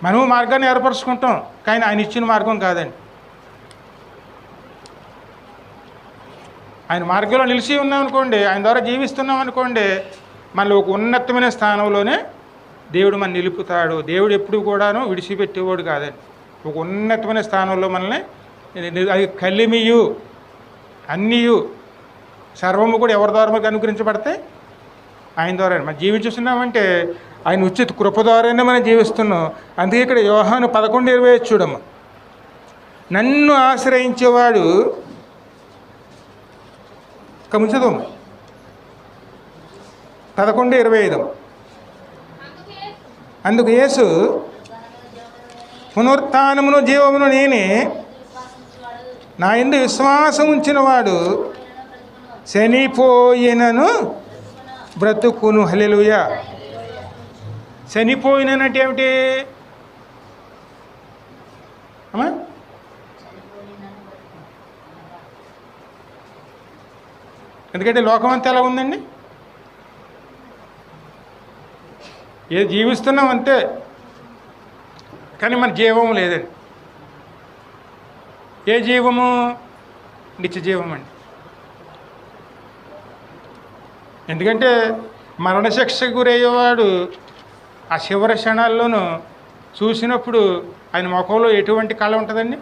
మనము మార్గాన్ని ఏర్పరచుకుంటాం కానీ ఆయన ఇచ్చిన మార్గం కాదండి. ఆయన మార్గంలో నిలిచి ఉన్నాం అనుకోండి, ఆయన ద్వారా జీవిస్తున్నాం అనుకోండి, మనలో ఒక ఉన్నతమైన స్థానంలోనే దేవుడు మన నిలుపుతాడు. దేవుడు ఎప్పుడు కూడాను విడిచిపెట్టేవాడు కాదండి. ఒక ఉన్నతమైన స్థానంలో మనల్ని, అది కలిమియు అన్నీయు సర్వము కూడా ఎవరి ద్వారా మనకు అనుగ్రహించబడితే ఆయన ద్వారా. మనం జీవించుస్తున్నామంటే ఆయన ఉచిత కృప ద్వారానే మనం జీవిస్తున్నాం. అందుకే ఇక్కడ యోహాను 11:20 చూడమ్మ. నన్ను ఆశ్రయించేవాడు కముంచదమ్మ 11:25. అందుకు యేసు పునరుత్థానమును జీవమును నేనే, నా యందు విశ్వాసం ఉంచినవాడు చనిపోయినను బ్రతుకును. హల్లెలూయా. చనిపోయినంటే ఏమిటి అమ్మా? ఎందుకంటే లోకం అంతా ఎలా ఉందండి, ఏ జీవిస్తున్నాం అంతే కానీ మన జీవం లేదండి. ఏ జీవము? నిత్య జీవం అండి. ఎందుకంటే మరణశిక్షకు గురయ్యేవాడు ఆ చివరి క్షణాల్లోనూ చూసినప్పుడు ఆయన ముఖంలో ఎటువంటి కళ ఉంటుందండి?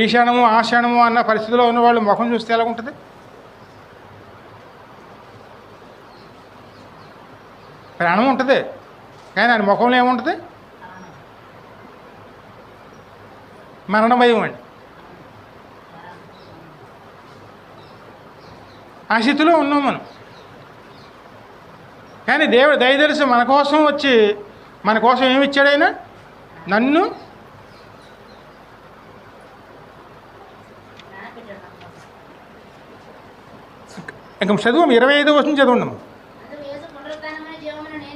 ఈ క్షణము ఆ క్షణము అన్న పరిస్థితిలో ఉన్నవాళ్ళు ముఖం చూస్తే ఎలా ఉంటుంది? ప్రాణం ఉంటుంది కానీ ఆయన ముఖంలో ఏముంటుంది? మరణ భయం అండి. ఆ స్థితిలో ఉన్నాం మనం. కానీ దేవుడు దయదలిసి మన కోసం వచ్చి మన కోసం ఏమి ఇచ్చాడు ఆయన? నన్ను ఇంక చదువు 25 వచనం చదవండి.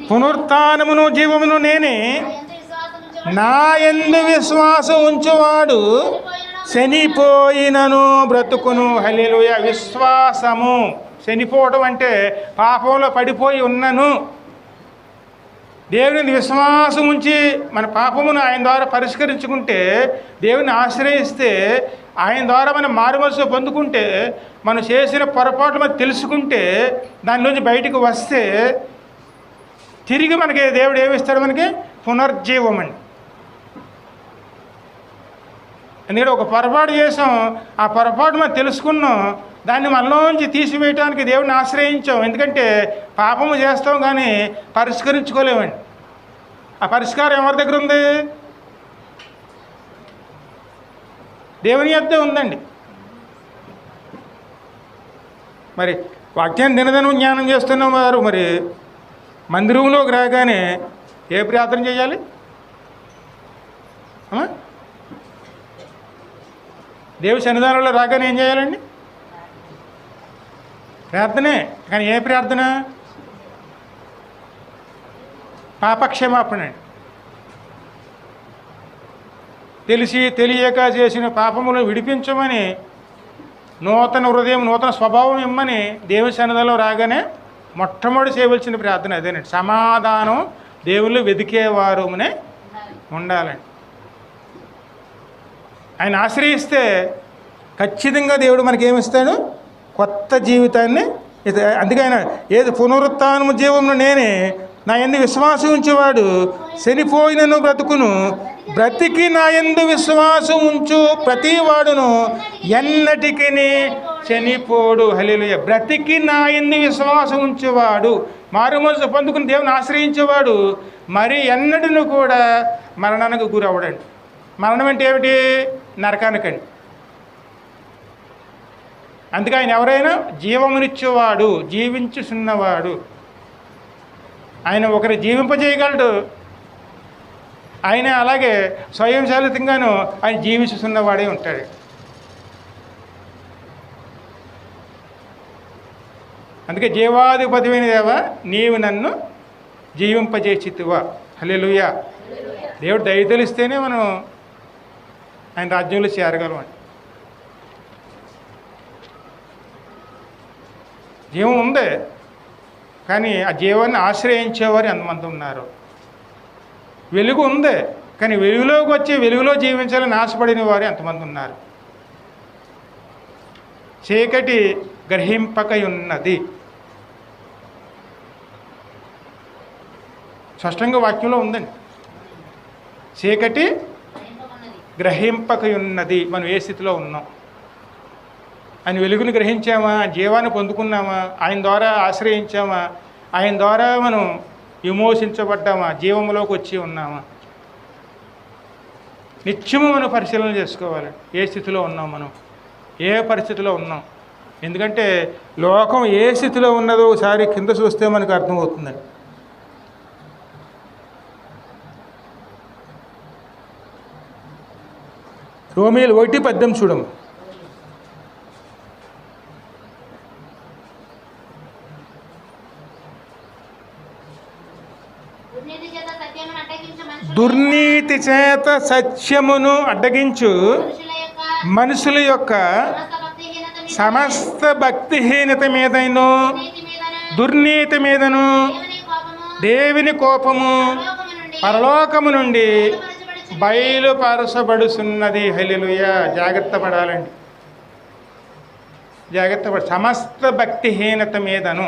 పునరుత్థానమును జీవమును నేనే, నా యందు విశ్వాసం ఉంచువాడు చనిపోయినను బ్రతుకును. హల్లెలూయా. విశ్వాసము. చనిపోవడం అంటే పాపంలో పడిపోయి ఉన్నను. దేవుని విశ్వాసం ఉంచి మన పాపమును ఆయన ద్వారా పరిష్కరించుకుంటే, దేవుని ఆశ్రయిస్తే, ఆయన ద్వారా మనం మారుమనసు పొందుకుంటే, మనం చేసిన పొరపాట్లు మనం తెలుసుకుంటే, దానిలోంచి బయటికి వస్తే తిరిగి మనకి దేవుడు ఏమిస్తాడు? మనకి పునర్జీవం అండి. ఎందుకంటే ఒక పొరపాటు చేసాం, ఆ పొరపాటు మనం తెలుసుకున్నాం, దాన్ని మనలోంచి తీసివేయటానికి దేవుడిని ఆశ్రయించాం. ఎందుకంటే పాపము చేస్తాం కానీ పరిష్కరించుకోలేమండి. ఆ పరిష్కారం ఎవరి దగ్గర ఉంది? దేవుని యొద్దే ఉందండి. మరి వాక్యాన్ని దినదినం జ్ఞానం చేస్తున్న వారు మరి మందిరంలోకి రాగానే ఏ ప్రార్థన చేయాలి? దేవు సన్నిధానంలో రాగానే ఏం చేయాలండి? ప్రార్థనే. కానీ ఏ ప్రార్థన? పాపక్షమాపణ అండి. తెలిసి తెలియక చేసిన పాపములను విడిపించమని, నూతన హృదయం నూతన స్వభావం ఇమ్మని దేవుని సన్నిధిలో రాగానే మొట్టమొదటి చేయవలసిన ప్రార్థన అదేనండి. సమాధానం దేవుళ్ళు వెతికేవారునే ఉండాలండి. ఆయన ఆశ్రయిస్తే ఖచ్చితంగా దేవుడు మనకేమిస్తాడు? కొత్త జీవితాన్ని అందుకే ఆయన ఏది పునరుత్థానము జీవమును నేనే, నా యందు విశ్వాసం ఉంచేవాడు చనిపోయినను బ్రతుకును, బ్రతికి నా యందు విశ్వాసం ఉంచు ప్రతి వాడును ఎన్నటికి చనిపోడు. హల్లెలూయా. బ్రతికి నా యందు విశ్వాసం ఉంచేవాడు, మారుమనసు పొందుకుని దేవుని ఆశ్రయించేవాడు మరి ఎన్నడూ కూడా మరణానికి గురవడండి. మరణం అంటే ఏమిటి? నరకానికండి. అందుకే ఆయన ఎవరైనా జీవమునిచ్చేవాడు, జీవించుచున్నవాడు. ఆయన ఒకరి జీవింపజేయగలడు. ఆయన అలాగే స్వయంచాలితంగాను ఆయన జీవించుతున్నవాడే ఉంటాడు. అందుకే జీవాధిపతివైన దేవా నీవు నన్ను జీవింపజేసితివా. హల్లెలూయా. దేవుడు దయ తెలిస్తేనే మనం ఆయన రాజ్యంలో చేరగలం అండి. జీవం ఉంది, కానీ ఆ జీవాన్ని ఆశ్రయించేవారు ఎంతమంది ఉన్నారు? వెలుగు ఉంది, కానీ వెలుగులోకి వచ్చి వెలుగులో జీవించాలని ఆశపడిన వారు ఎంతమంది ఉన్నారు? చీకటి గ్రహింపకై ఉన్నది. స్పష్టంగా వాక్యంలో ఉందండి. చీకటి గ్రహింపకై ఉన్నది. మనం ఏ స్థితిలో ఉన్నాం? ఆయన వెలుగుని గ్రహించామా? జీవాన్ని పొందుకున్నామా? ఆయన ద్వారా ఆశ్రయించామా? ఆయన ద్వారా మనం విమోచించబడ్డామా? జీవంలోకి వచ్చి ఉన్నామా? నిత్యము మనం పరిశీలన చేసుకోవాలి. ఏ స్థితిలో ఉన్నాం, మనం ఏ పరిస్థితిలో ఉన్నాం. ఎందుకంటే లోకం ఏ స్థితిలో ఉన్నదో ఒకసారి కింద చూస్తే మనకు అర్థమవుతుందండి. రోమీయులు 1:18 చూడము. దుర్నీతి చేత సత్యమును అడ్డగించు మనుషుల యొక్క సమస్త భక్తిహీనత మీదను దుర్నీతి మీదను దేవుని కోపము పరలోకము నుండి బయలుపరచబడుతున్నది. హల్లెలూయా. జాగ్రత్త పడాలండి, జాగ్రత్త పడ. సమస్త భక్తిహీనత మీదను.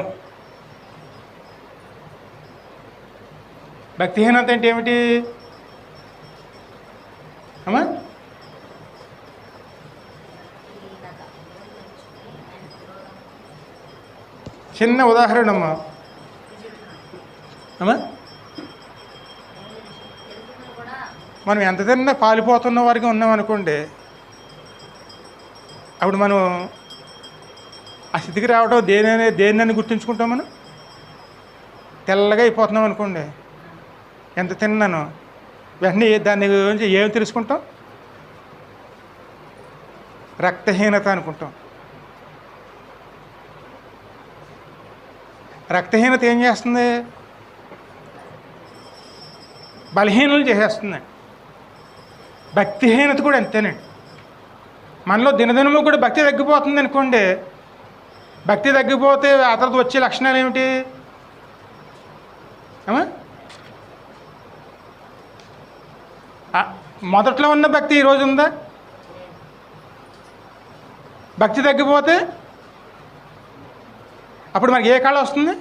భక్తిహీనత అంటే ఏమిటి అమ్మా? చిన్న ఉదాహరణ అమ్మా. మనం ఎంత తిన్నా పాలిపోతున్న వారికి ఉన్నామనుకోండి, అప్పుడు మనం ఆ స్థితికి రావడం దేనిని గుర్తుంచుకుంటాం? మనం తెల్లగా అయిపోతున్నాం అనుకోండి, ఎంత తిన్నాను వెంటనే దాని గురించి ఏం తెలుసుకుంటాం? రక్తహీనత అనుకుంటాం. రక్తహీనత ఏం చేస్తుంది? బలహీనలు చేసేస్తుంది. భక్తిహీనత కూడా అంతేనండి. మనలో దినదినము కూడా భక్తి తగ్గిపోతుంది అనుకోండి. భక్తి తగ్గిపోతే ఆ తర్వాత వచ్చే లక్షణాలు ఏమిటి? మొదట్లో ఉన్న భక్తి ఈరోజు ఉందా? భక్తి తగ్గిపోతే అప్పుడు మనకి ఏ కాలం వస్తుంది?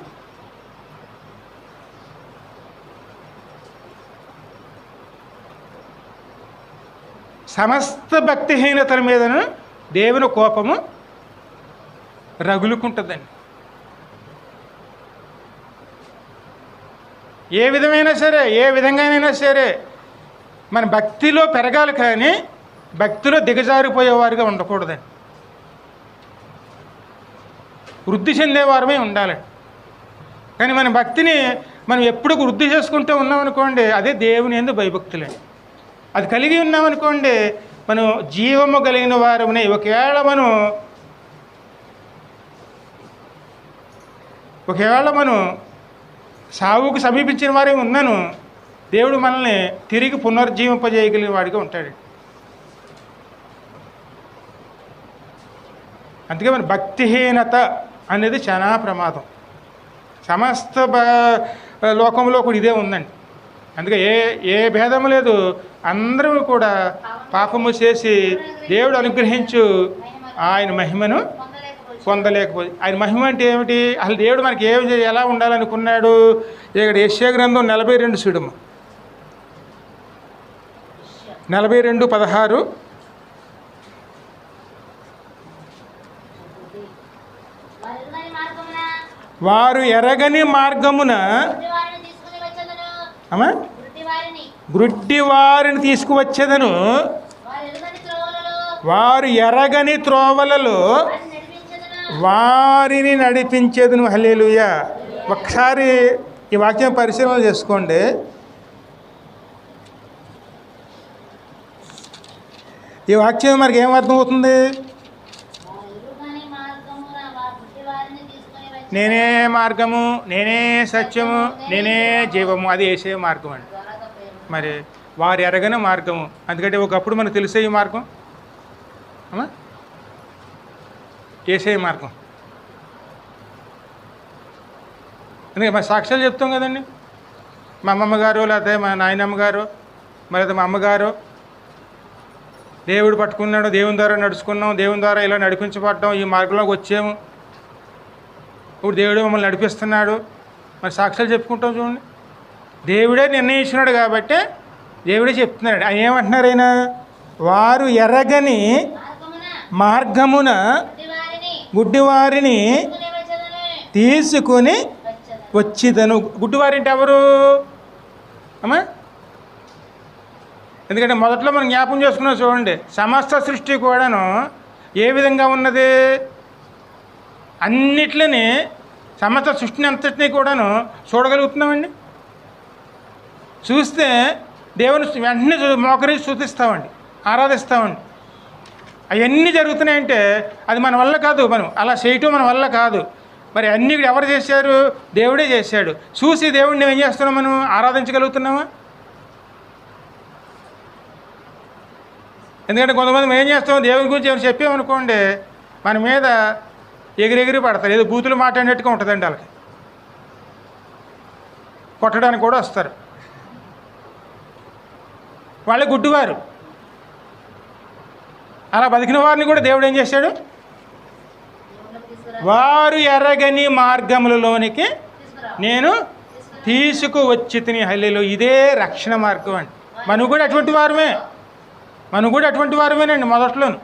సమస్త భక్తిహీనతల మీదను దేవుని కోపము రగులుకుంటుందండి. ఏ విధమైనా సరే, ఏ విధంగానైనా సరే మన భక్తిలో పెరగాలి, కానీ భక్తిలో దిగజారిపోయేవారుగా ఉండకూడదండి. వృద్ధి చెందేవారమే ఉండాలి. కానీ మన భక్తిని మనం ఎప్పుడు వృద్ధి చేసుకుంటూ ఉన్నామనుకోండి, అదే దేవుని యందు భయభక్తులే. అది కలిగి ఉన్నామనుకోండి, మనం జీవము కలిగిన వారమనే. ఒకవేళ మనం సావుకు సమీపించిన వారే ఉన్నాను, దేవుడు మనల్ని తిరిగి పునర్జీవింపజేయగలిగిన వాడిగా ఉంటాడు. అందుకే మన భక్తిహీనత అనేది చాలా ప్రమాదం. సమస్త లోకంలో కూడా ఇదే ఉందండి. అందుకే ఏ భేదము లేదు. అందరూ కూడా పాపము చేసి దేవుడు అనుగ్రహించు ఆయన మహిమను పొందలేకపోయి. ఆయన మహిమ అంటే ఏమిటి? అసలు దేవుడు మనకి ఎలా ఉండాలనుకున్నాడు? ఇక్కడ యెషయా గ్రంథం 42 చూడమ్మ, 42:16. వారు ఎరగని మార్గమున గ్రుడ్డి వారిని తీసుకువచ్చేదను, వారు ఎరగని త్రోవలలో వారిని నడిపించేదను. హల్లెలూయా. ఒకసారి ఈ వాక్యం పరిశీలన చేసుకోండి. ఈ వాక్యం మనకి ఏం అర్థమవుతుంది? నేనే మార్గము, నేనే సత్యము, నేనే జీవము. అది యేసయ్య మార్గం అండి. మరి వారు ఎరగని మార్గము, ఎందుకంటే ఒకప్పుడు మనకు తెలిసే ఈ మార్గం యేసయ్య మార్గం. ఎందుకంటే మా సాక్ష్యాలు చెప్తాం కదండి. మా అమ్మమ్మ గారు, లేకపోతే మా నాయనమ్మ గారు, మరి మా అమ్మగారు దేవుడు పట్టుకున్నాడు, దేవుని ద్వారా నడుచుకున్నాం, దేవుని ద్వారా ఇలా నడిపించబడ్డాం, ఈ మార్గంలోకి వచ్చాము, ఇప్పుడు దేవుడే మమ్మల్ని నడిపిస్తున్నాడు. మరి సాక్ష్యాలు చెప్పుకుంటాం చూడండి. దేవుడే నిర్ణయించున్నాడు కాబట్టి దేవుడే చెప్తున్నాడు. ఆయన ఏమంటున్నారు? ఆయన వారు ఎరగని మార్గమున గుడ్డివారిని తీసుకొని వచ్చిదను. గుడ్డివారి అంటే ఎవరు అమ్మా? ఎందుకంటే మొదట్లో మనం జ్ఞాపకం చేసుకున్నాం చూడండి. సమస్త సృష్టి కూడాను ఏ విధంగా ఉన్నది? అన్నిట్లని, సమస్త సృష్టిని అంతటినీ కూడాను చూడగలుగుతున్నామండి. చూస్తే దేవుని వెంటనే మోకరించి స్తుతిస్తామండి, ఆరాధిస్తామండి. అవన్నీ జరుగుతున్నాయంటే అది మన వల్ల కాదు, మనం అలా చేయటం మన వల్ల కాదు. మరి అన్నీ ఎవరు చేశారు? దేవుడే చేశాడు. చూసి దేవుడిని ఏం చేస్తున్నాం? మనం ఆరాధించగలుగుతున్నామా? ఎందుకంటే కొంతమంది మేము ఏం చేస్తాం? దేవుని గురించి ఏమైనా చెప్పామనుకోండి, మన మీద ఎగిరెగిరి పడతారు. ఏదో బూతులు మాట్లాడినట్టుగా ఉంటుందండి. వాళ్ళకి కొట్టడానికి కూడా వస్తారు. వాళ్ళే గుడ్డివారు. అలా బతికిన వారిని కూడా దేవుడు ఏం చేశాడు? వారు ఎరగని మార్గములలోనికి నేను తీసుకువచ్చి తిని. హల్లెలూయా. ఇదే రక్షణ మార్గం అండి. మనం కూడా అటువంటి వారమేనండి మొదట్లోను.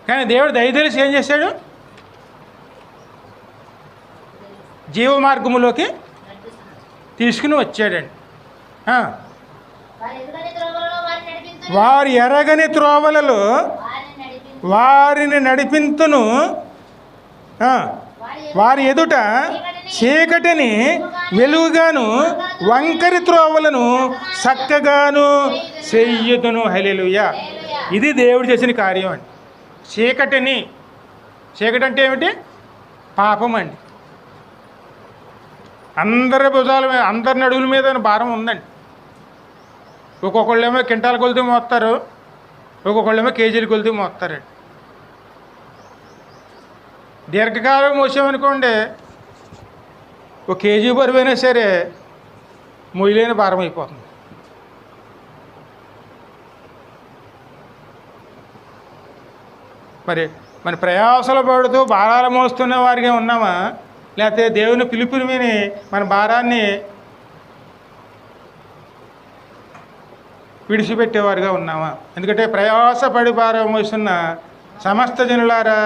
కానీ దేవుడు దయచేసి ఏం చేశాడు? జీవ మార్గములోకి తీసుకుని వచ్చాడండి. వారు ఎరగని త్రోవలలో వారిని నడిపింతును, వారి ఎదుట చీకటిని వెలుగుగాను, వంకరి త్రోవలను చక్కగాను చెయ్యుదును. హల్లెలూయా. ఇది దేవుడు చేసిన కార్యం అండి. చీకటి అంటే ఏమిటి? పాపం అండి. అందరి భుజాల మీద, అందరి నడువుల మీద భారం ఉందండి. ఒక్కొక్కళ్ళేమో కింటాల కొలితే మోస్తారు, ఒక్కొక్కళ్ళేమో కేజీలు కొలితే మోస్తారండి. దీర్ఘకాలం మోసామనుకోండి, ఒక కేజీ బరువైనా సరే మొయ్యలేని భారం అయిపోతుంది. మరి మన ప్రయాసలు పడుతూ భారాలు మోస్తున్న వారిగా ఉన్నామా? లేకపోతే దేవుని పిలుపుని విని మన భారాన్ని విడిచిపెట్టేవారుగా ఉన్నామా? ఎందుకంటే ప్రయాసపడి భారం మోస్తున్న సమస్త జనులారా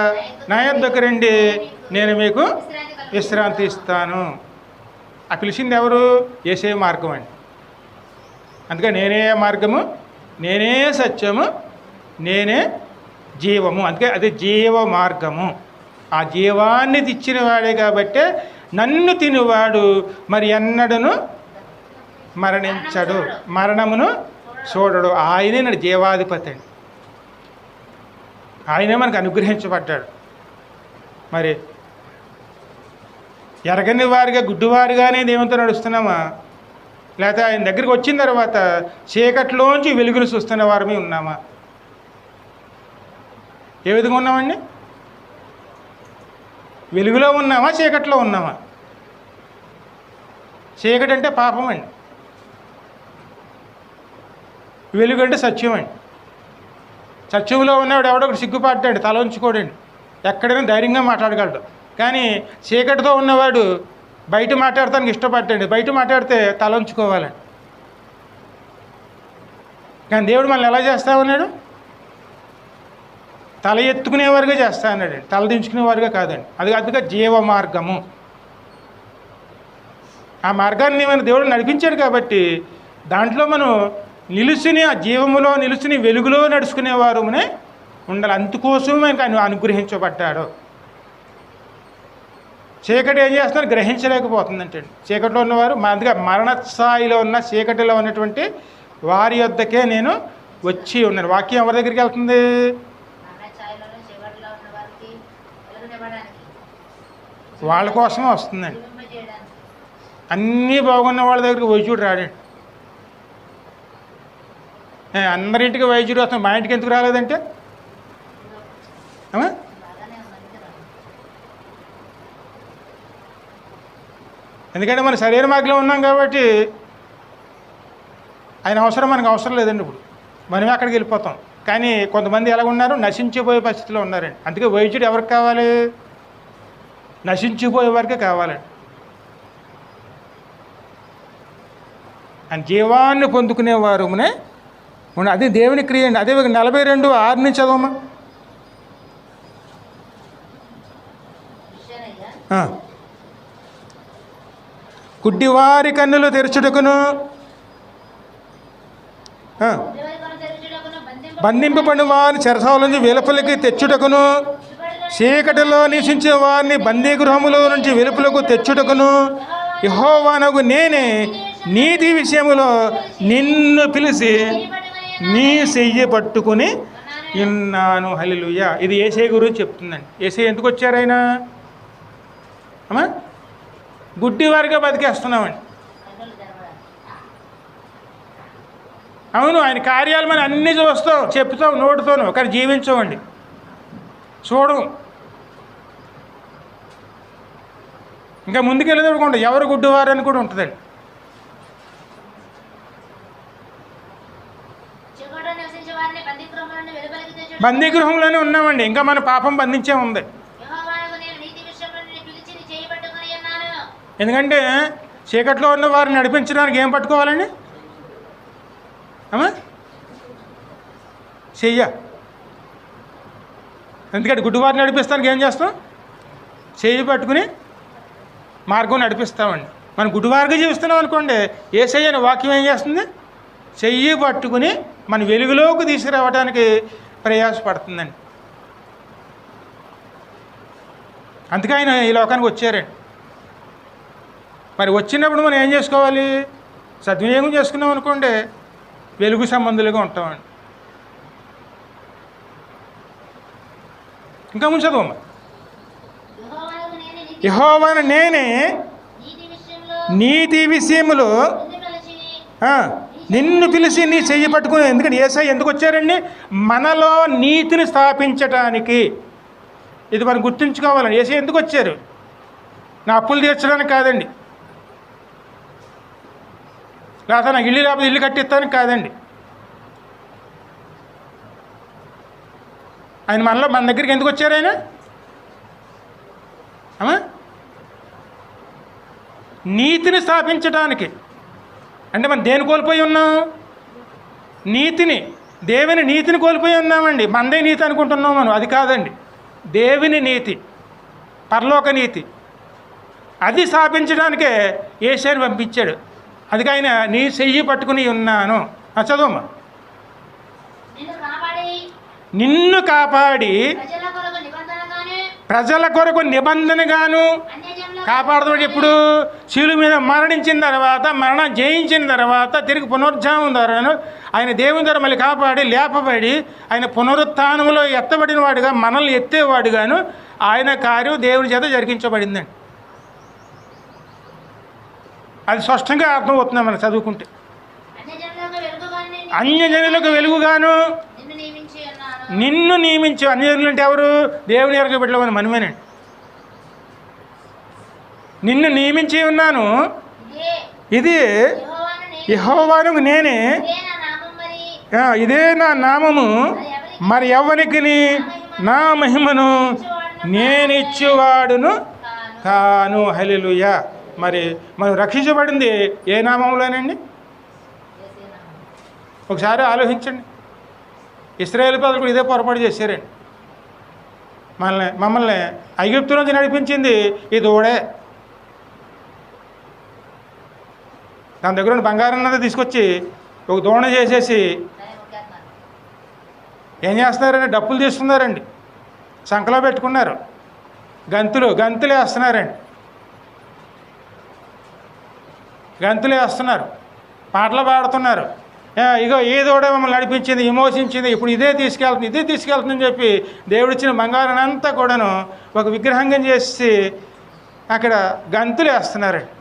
నా యొద్దకు రండి, నేను మీకు విశ్రాంతి ఇస్తాను. ఆ పిలిచింది ఎవరు? యేసయ్య మార్గం అండి. అందుకే నేనే మార్గము, నేనే సత్యము, నేనే జీవము. అందుకే అది జీవ మార్గము. ఆ జీవాన్ని తెచ్చిన వాడే కాబట్టి నన్ను తినువాడు మరి ఎన్నడను మరణించడు, మరణమును చూడడు. ఆయనే నాడు జీవాధిపతి అండి. ఆయనే మనకు అనుగ్రహించబడ్డాడు. మరి ఎరగని వారిగా, గుడ్డివారిగానే దేవునితో నడుస్తున్నామా? లేకపోతే ఆయన దగ్గరికి వచ్చిన తర్వాత చీకట్లోంచి వెలుగును చూస్తున్న వారమే ఉన్నామా? ఏ విధంగా ఉన్నామండి? వెలుగులో ఉన్నామా, చీకట్లో ఉన్నామా? చీకటి అంటే పాపం అండి, వెలుగు అంటే సత్యం అండి. సత్యంలో ఉన్నవాడు ఎవడొకటి సిగ్గుపడ్డాడు, తల ఉంచుకోడండి. ఎక్కడైనా ధైర్యంగా మాట్లాడగలడు. కానీ చీకటితో ఉన్నవాడు బయట మాట్లాడటానికి ఇష్టపడ్డాడు. బయట మాట్లాడితే తలంచుకోవాలండి. కానీ దేవుడు మనల్ని ఎలా చేస్తా ఉన్నాడు? తల ఎత్తుకునేవారుగా చేస్తా అన్నాడండి, తల దించుకునేవారుగా కాదండి. అది అందుకే జీవ మార్గము. ఆ మార్గాన్ని మన దేవుడు నడిపించాడు కాబట్టి దాంట్లో మనం నిలుచుని, ఆ జీవములో నిలుచుని వెలుగులో నడుచుకునేవారునే ఉండాలి. అందుకోసం మనకు ఆయన అనుగ్రహించబడ్డాడు. చీకటి ఏం చేస్తున్నారు? గ్రహించలేకపోతుందంటే చీకటిలో ఉన్నవారు అందుకే మరణస్థాయిలో ఉన్న చీకటిలో ఉన్నటువంటి వారి యొద్దకే నేను వచ్చి ఉన్నాను. వాక్యం ఎవరి దగ్గరికి వెళ్తుంది? వాళ్ళ కోసమే వస్తుందండి. అన్నీ బాగున్న వాళ్ళ దగ్గరికి వైద్యుడు రాడండి. అందరింటికి వైద్యుడు వస్తాం, మా ఇంటికి ఎందుకు రాలేదంటే ఎందుకంటే మన శరీర మార్గంలో ఉన్నాం కాబట్టి ఆయన అవసరం మనకు అవసరం లేదండి. ఇప్పుడు మనమే అక్కడికి వెళ్ళిపోతాం. కానీ కొంతమంది ఎలా ఉన్నారు? నశించిపోయే పరిస్థితిలో ఉన్నారండి. అందుకే వైద్యుడు ఎవరికి కావాలి? నశించిపోయే వారికే కావాలండి. ఆయన జీవాన్ని పొందుకునేవారునే అది దేవుని క్రియ అండి. అదే 42:6 నుంచి చదవమ్మా. గుడ్డివారి కన్నులు తెరచుటకును, బంధింపబడిన వారిని చెరసాల నుంచి వెలుపలికి తెచ్చుటకును, చీకటిలో నివసించే వారిని బందీగృహములో నుంచి వెలుపలకు తెచ్చుటకును యెహోవానగు నేనే నీతి విషయములో నిన్ను పిలిచి నీ చెయ్యి పట్టుకుని ఉన్నాను. హల్లెలూయా. ఇది యేసయ్య గురించి చెప్తుందండి. యేసయ్య ఎందుకు వచ్చారు? ఆయన అమ్మా గుడ్డివారిగా బతికేస్తున్నామండి. అవును, ఆయన కార్యాలు మనం అన్నీ చూస్తాం, చెప్తాం నోటితోను, కానీ జీవించమండి, చూడం. ఇంకా ముందుకెళ్ళేదనుకోండి ఎవరు గుడ్డివారు అని కూడా ఉంటుందండి. బందీగృహంలోనే ఉన్నామండి, ఇంకా మన పాపం బంధించే ఉంది. ఎందుకంటే చీకట్లో ఉన్న వారిని నడిపించడానికి ఏం పట్టుకోవాలండి? చెయ్య. ఎందుకంటే గుడ్డివారిని నడిపిస్తానికి ఏం చేస్తాం? చెయ్యి పట్టుకుని మార్గం నడిపిస్తామండి. మనం గుడ్డివారిగా జీవిస్తున్నాం అనుకోండి, యేసయ్య అనే వాక్యం ఏం చేస్తుంది? చెయ్యి పట్టుకుని మన వెలుగులోకి తీసుకురావడానికి ప్రయాసపడుతుందండి. అందుకే ఆయన ఈ లోకానికి వచ్చారండి. మరి వచ్చినప్పుడు మనం ఏం చేసుకోవాలి? సద్వినియోగం చేసుకున్నాం అనుకోండి, వెలుగు సంబంధులుగా ఉంటామండి. ఇంకా ముందు చదవమ్మా. యెహోవాను నేనే నీతి విషయములో నిన్ను పిలిచి నీ చెయ్యి పట్టుకుని. ఎందుకంటే యేసయ్య ఎందుకు వచ్చారండి? మనలో నీతిని స్థాపించటానికి. ఇది మనం గుర్తుంచుకోవాలండి. యేసయ్య ఎందుకు వచ్చారు? నా అప్పులు తీర్చడానికి కాదండి, లేకపోతే నాకు ఇల్లు లేకపోతే ఇల్లు కట్టిస్తానికి కాదండి. ఆయన మన దగ్గరికి ఎందుకు వచ్చారు? ఆయన నీతిని స్థాపించడానికి. అంటే మనం దేని కోల్పోయి ఉన్నాం? నీతిని, దేవుని నీతిని కోల్పోయి ఉన్నామండి. మనదే నీతి అనుకుంటున్నాం మనం, అది కాదండి. దేవుని నీతి, పరలోక నీతి, అది స్థాపించడానికే యేసయ్యను పంపించాడు. అందుకే ఆయన నీ చెయ్యి పట్టుకుని ఉన్నాను. చదవమ్మా. నిన్ను కాపాడి ప్రజల కొరకు నిబంధనగాను కాపాడతాడు. ఎప్పుడు? శిలువ మీద మరణించిన తర్వాత, మరణం జయించిన తర్వాత, తిరిగి పునరుజ్జానం ద్వారా ఆయన దేవుని ద్వారా మళ్ళీ కాపాడి లేపబడి ఆయన పునరుత్థానంలో ఎత్తబడిన వాడుగా, మనల్ని ఎత్తేవాడుగాను ఆయన కార్యం దేవుని చేత జరిగించబడిందండి. అది స్పష్టంగా అర్థమవుతుంది మనం చదువుకుంటే. అన్యజనులకు వెలుగుగాను నిన్ను నియమించు. అన్యజనులు అంటే ఎవరు? దేవుని ఎరగ బిడ్డలు మనమేనండి. నిన్ను నియమించి ఉన్నాను, ఇది యెహోవాను నేనే, ఇదే నా నామము, మరి ఎవరికి నా మహిమను నేను ఇచ్చేవాడును కాను. హల్లెలూయా. మరి మనం రక్షించబడింది ఏ నామంలోనండి? ఒకసారి ఆలోచించండి. ఇశ్రాయేలు ప్రజలు కూడా ఇదే పొరపాటు చేశారండి. మమ్మల్ని ఐగుప్తు నుంచి నడిపించింది ఈ దూడే. దాని దగ్గర ఉన్న బంగారం అన్నది తీసుకొచ్చి ఒక దూడ చేసేసి ఏం చేస్తున్నారండి? డప్పులు తీస్తున్నారండి, సంకలో పెట్టుకున్నారు, గంతులు వేస్తున్నారండి, గంతులు వేస్తున్నారు, పాటలు పాడుతున్నారు. ఇగో ఈ దూడ మమ్మల్ని నడిపించింది, విమోచించింది, ఇప్పుడు ఇదే తీసుకెళ్తుందని చెప్పి దేవుడిచ్చిన బంగారాన్ని అంతా కూడాను ఒక విగ్రహంగా చేసి అక్కడ గంతులు వేస్తున్నారండి.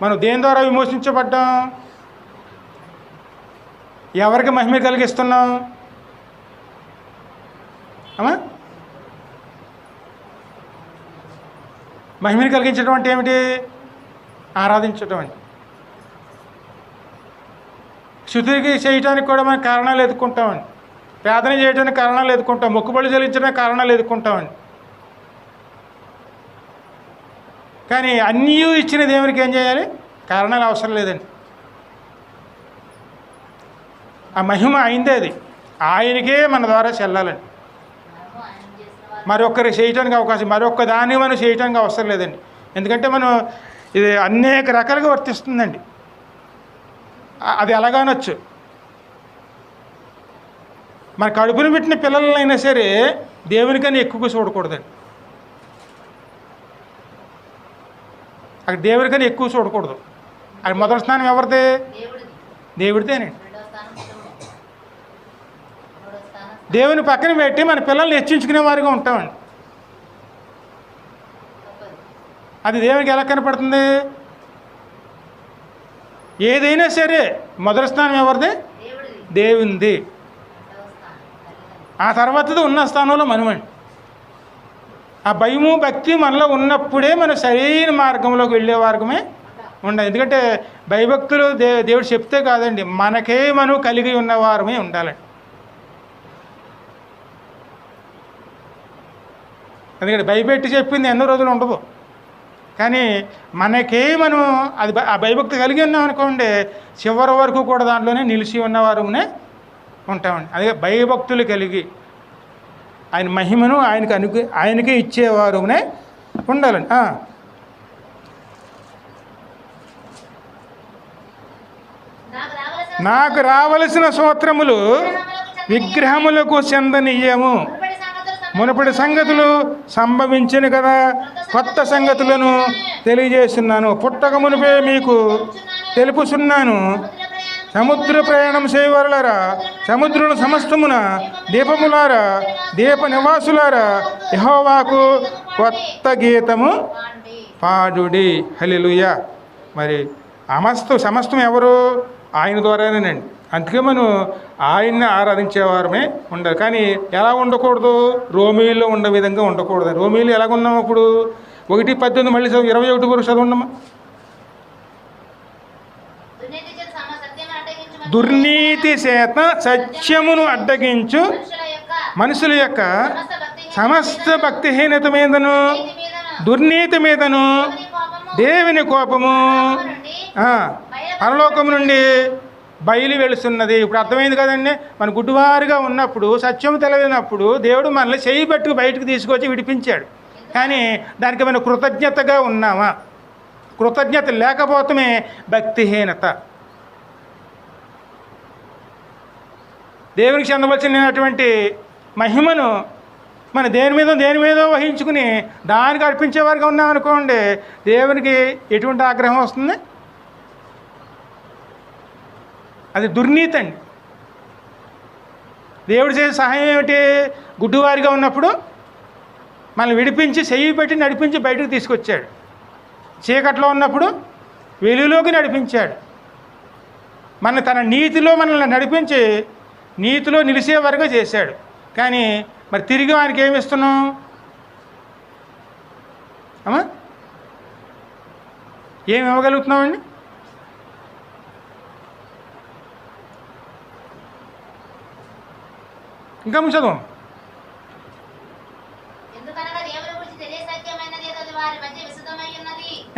మనం దేని ద్వారా విమోచించబడ్డాం? ఎవరికి మహిమ కలిగిస్తున్నాం? మహిమని కలిగించడం అంటే ఏమిటి? ఆరాధించడం అండి. శుద్ధికి చేయటానికి కూడా మనం కారణాలు ఎదుర్కొంటామండి, ప్రార్థన చేయడానికి కారణాలు ఎదుర్కొంటాం, మొక్కుబడులు చెల్లించడానికి కారణాలు ఎదుర్కొంటామండి. కానీ అన్నీ ఇచ్చిన దేవునికి ఏం చేయాలి? కారణాలు అవసరం లేదండి. ఆ మహిమ అయిందే, అది ఆయనకే మన ద్వారా చెల్లాలండి. మరొకరు చేయటానికి అవకాశం, మరొక దాన్ని మనం చేయటానికి అవసరం లేదండి. ఎందుకంటే మనం ఇది అనేక రకాలుగా వర్తిస్తుందండి. అది ఎలాగనొచ్చు. మన కడుపును పెట్టిన పిల్లలైనా సరే దేవునికన్నా ఎక్కువగా చూడకూడదండి. అక్కడ దేవుడికన్నా ఎక్కువ చూడకూడదు. అది మొదటి స్థానం ఎవరిదే? దేవుడిదేనండి. దేవుని పక్కన పెట్టి మన పిల్లల్ని హెచ్చించుకునే వారిగా ఉంటామండి. అది దేవునికి ఎలా కనపడుతుంది? ఏదైనా సరే మొదటి స్థానం ఎవరిది? దేవునిది. ఆ తర్వాతది ఉన్న స్థానంలో మనమండి. ఆ భయము భక్తి మనలో ఉన్నప్పుడే మనం సరైన మార్గంలోకి వెళ్ళే మార్గమే ఉండాలి. ఎందుకంటే భయభక్తులు దేవుడు చెప్తే కాదండి, మనకే మనం కలిగి ఉన్నవారమే ఉండాలండి. ఎందుకంటే భయపెట్టి చెప్పింది ఎన్నో రోజులు ఉండదు. కానీ మనకే మనం అది ఆ భయభక్తి కలిగి ఉన్నాం అనుకోండి, చివరి వరకు కూడా దాంట్లోనే నిలిచి ఉన్నవారునే ఉంటామండి. అదే భయభక్తులు కలిగి ఆయన మహిమను ఆయనకే ఇచ్చేవారునే ఉండాలండి. నాకు రావలసిన స్తోత్రములు విగ్రహములకు చెందనీయము. మునుపటి సంగతులు సంభవించను కదా, కొత్త సంగతులను తెలియజేస్తున్నాను. పుట్టక మునిపే మీకు తెలుపుచున్నాను. సముద్ర ప్రయాణం చేయవలరా, సముద్రుల సమస్తమున దీపములారా, దీప నివాసులారా, యెహోవాకు కొత్త గీతము పాడుడి. హల్లెలూయా. మరి సమస్తం ఎవరు? ఆయన ద్వారానేనండి. అందుకే మనం ఆయన్ని ఆరాధించేవారమే ఉండాలి. కానీ ఎలా ఉండకూడదు? రోమీల్లో ఉండే విధంగా ఉండకూడదు. రోమీలు ఎలాగున్నాం? అప్పుడు 1:18 మళ్ళీ 21 వరకు చదవండమ్మా. దుర్నీతి చేత సత్యమును అడ్డగించు మనుషుల యొక్క సమస్త భక్తిహీనత మీదను, దుర్నీతి మీదను దేవుని కోపము పరలోకము నుండి బయలు వెళుతున్నది. ఇప్పుడు అర్థమైంది కదండి. మన గుడ్డివారుగా ఉన్నప్పుడు, సత్యం తెలియనప్పుడు దేవుడు మనల్ని చేయి పట్టుకు బయటకు తీసుకొచ్చి విడిపించాడు. కానీ దానికి మనం కృతజ్ఞతగా ఉన్నామా? కృతజ్ఞత లేకపోతే భక్తిహీనత. దేవునికి చెందవలసినటువంటి మహిమను మన దేని మీద వహించుకుని దానికి అర్పించేవారుగా ఉన్నామనుకోండి, దేవునికి ఎటువంటి ఆగ్రహం వస్తుంది? అది దుర్నీతి అండి. దేవుడు చేసే సహాయం ఏమిటి? గుడ్డివారిగా ఉన్నప్పుడు మనల్ని విడిపించి చెయ్యి పెట్టి నడిపించి బయటకు తీసుకొచ్చాడు. చీకట్లో ఉన్నప్పుడు వెలుగులోకి నడిపించాడు. తన నీతిలో మనల్ని నడిపించి నీతిలో నిలిచేవారుగా చేశాడు. కానీ మరి తిరిగి ఆయనకి ఏమి ఇస్తున్నాం? ఏమి ఇవ్వగలుగుతున్నామండి? ఇంకా చదువు.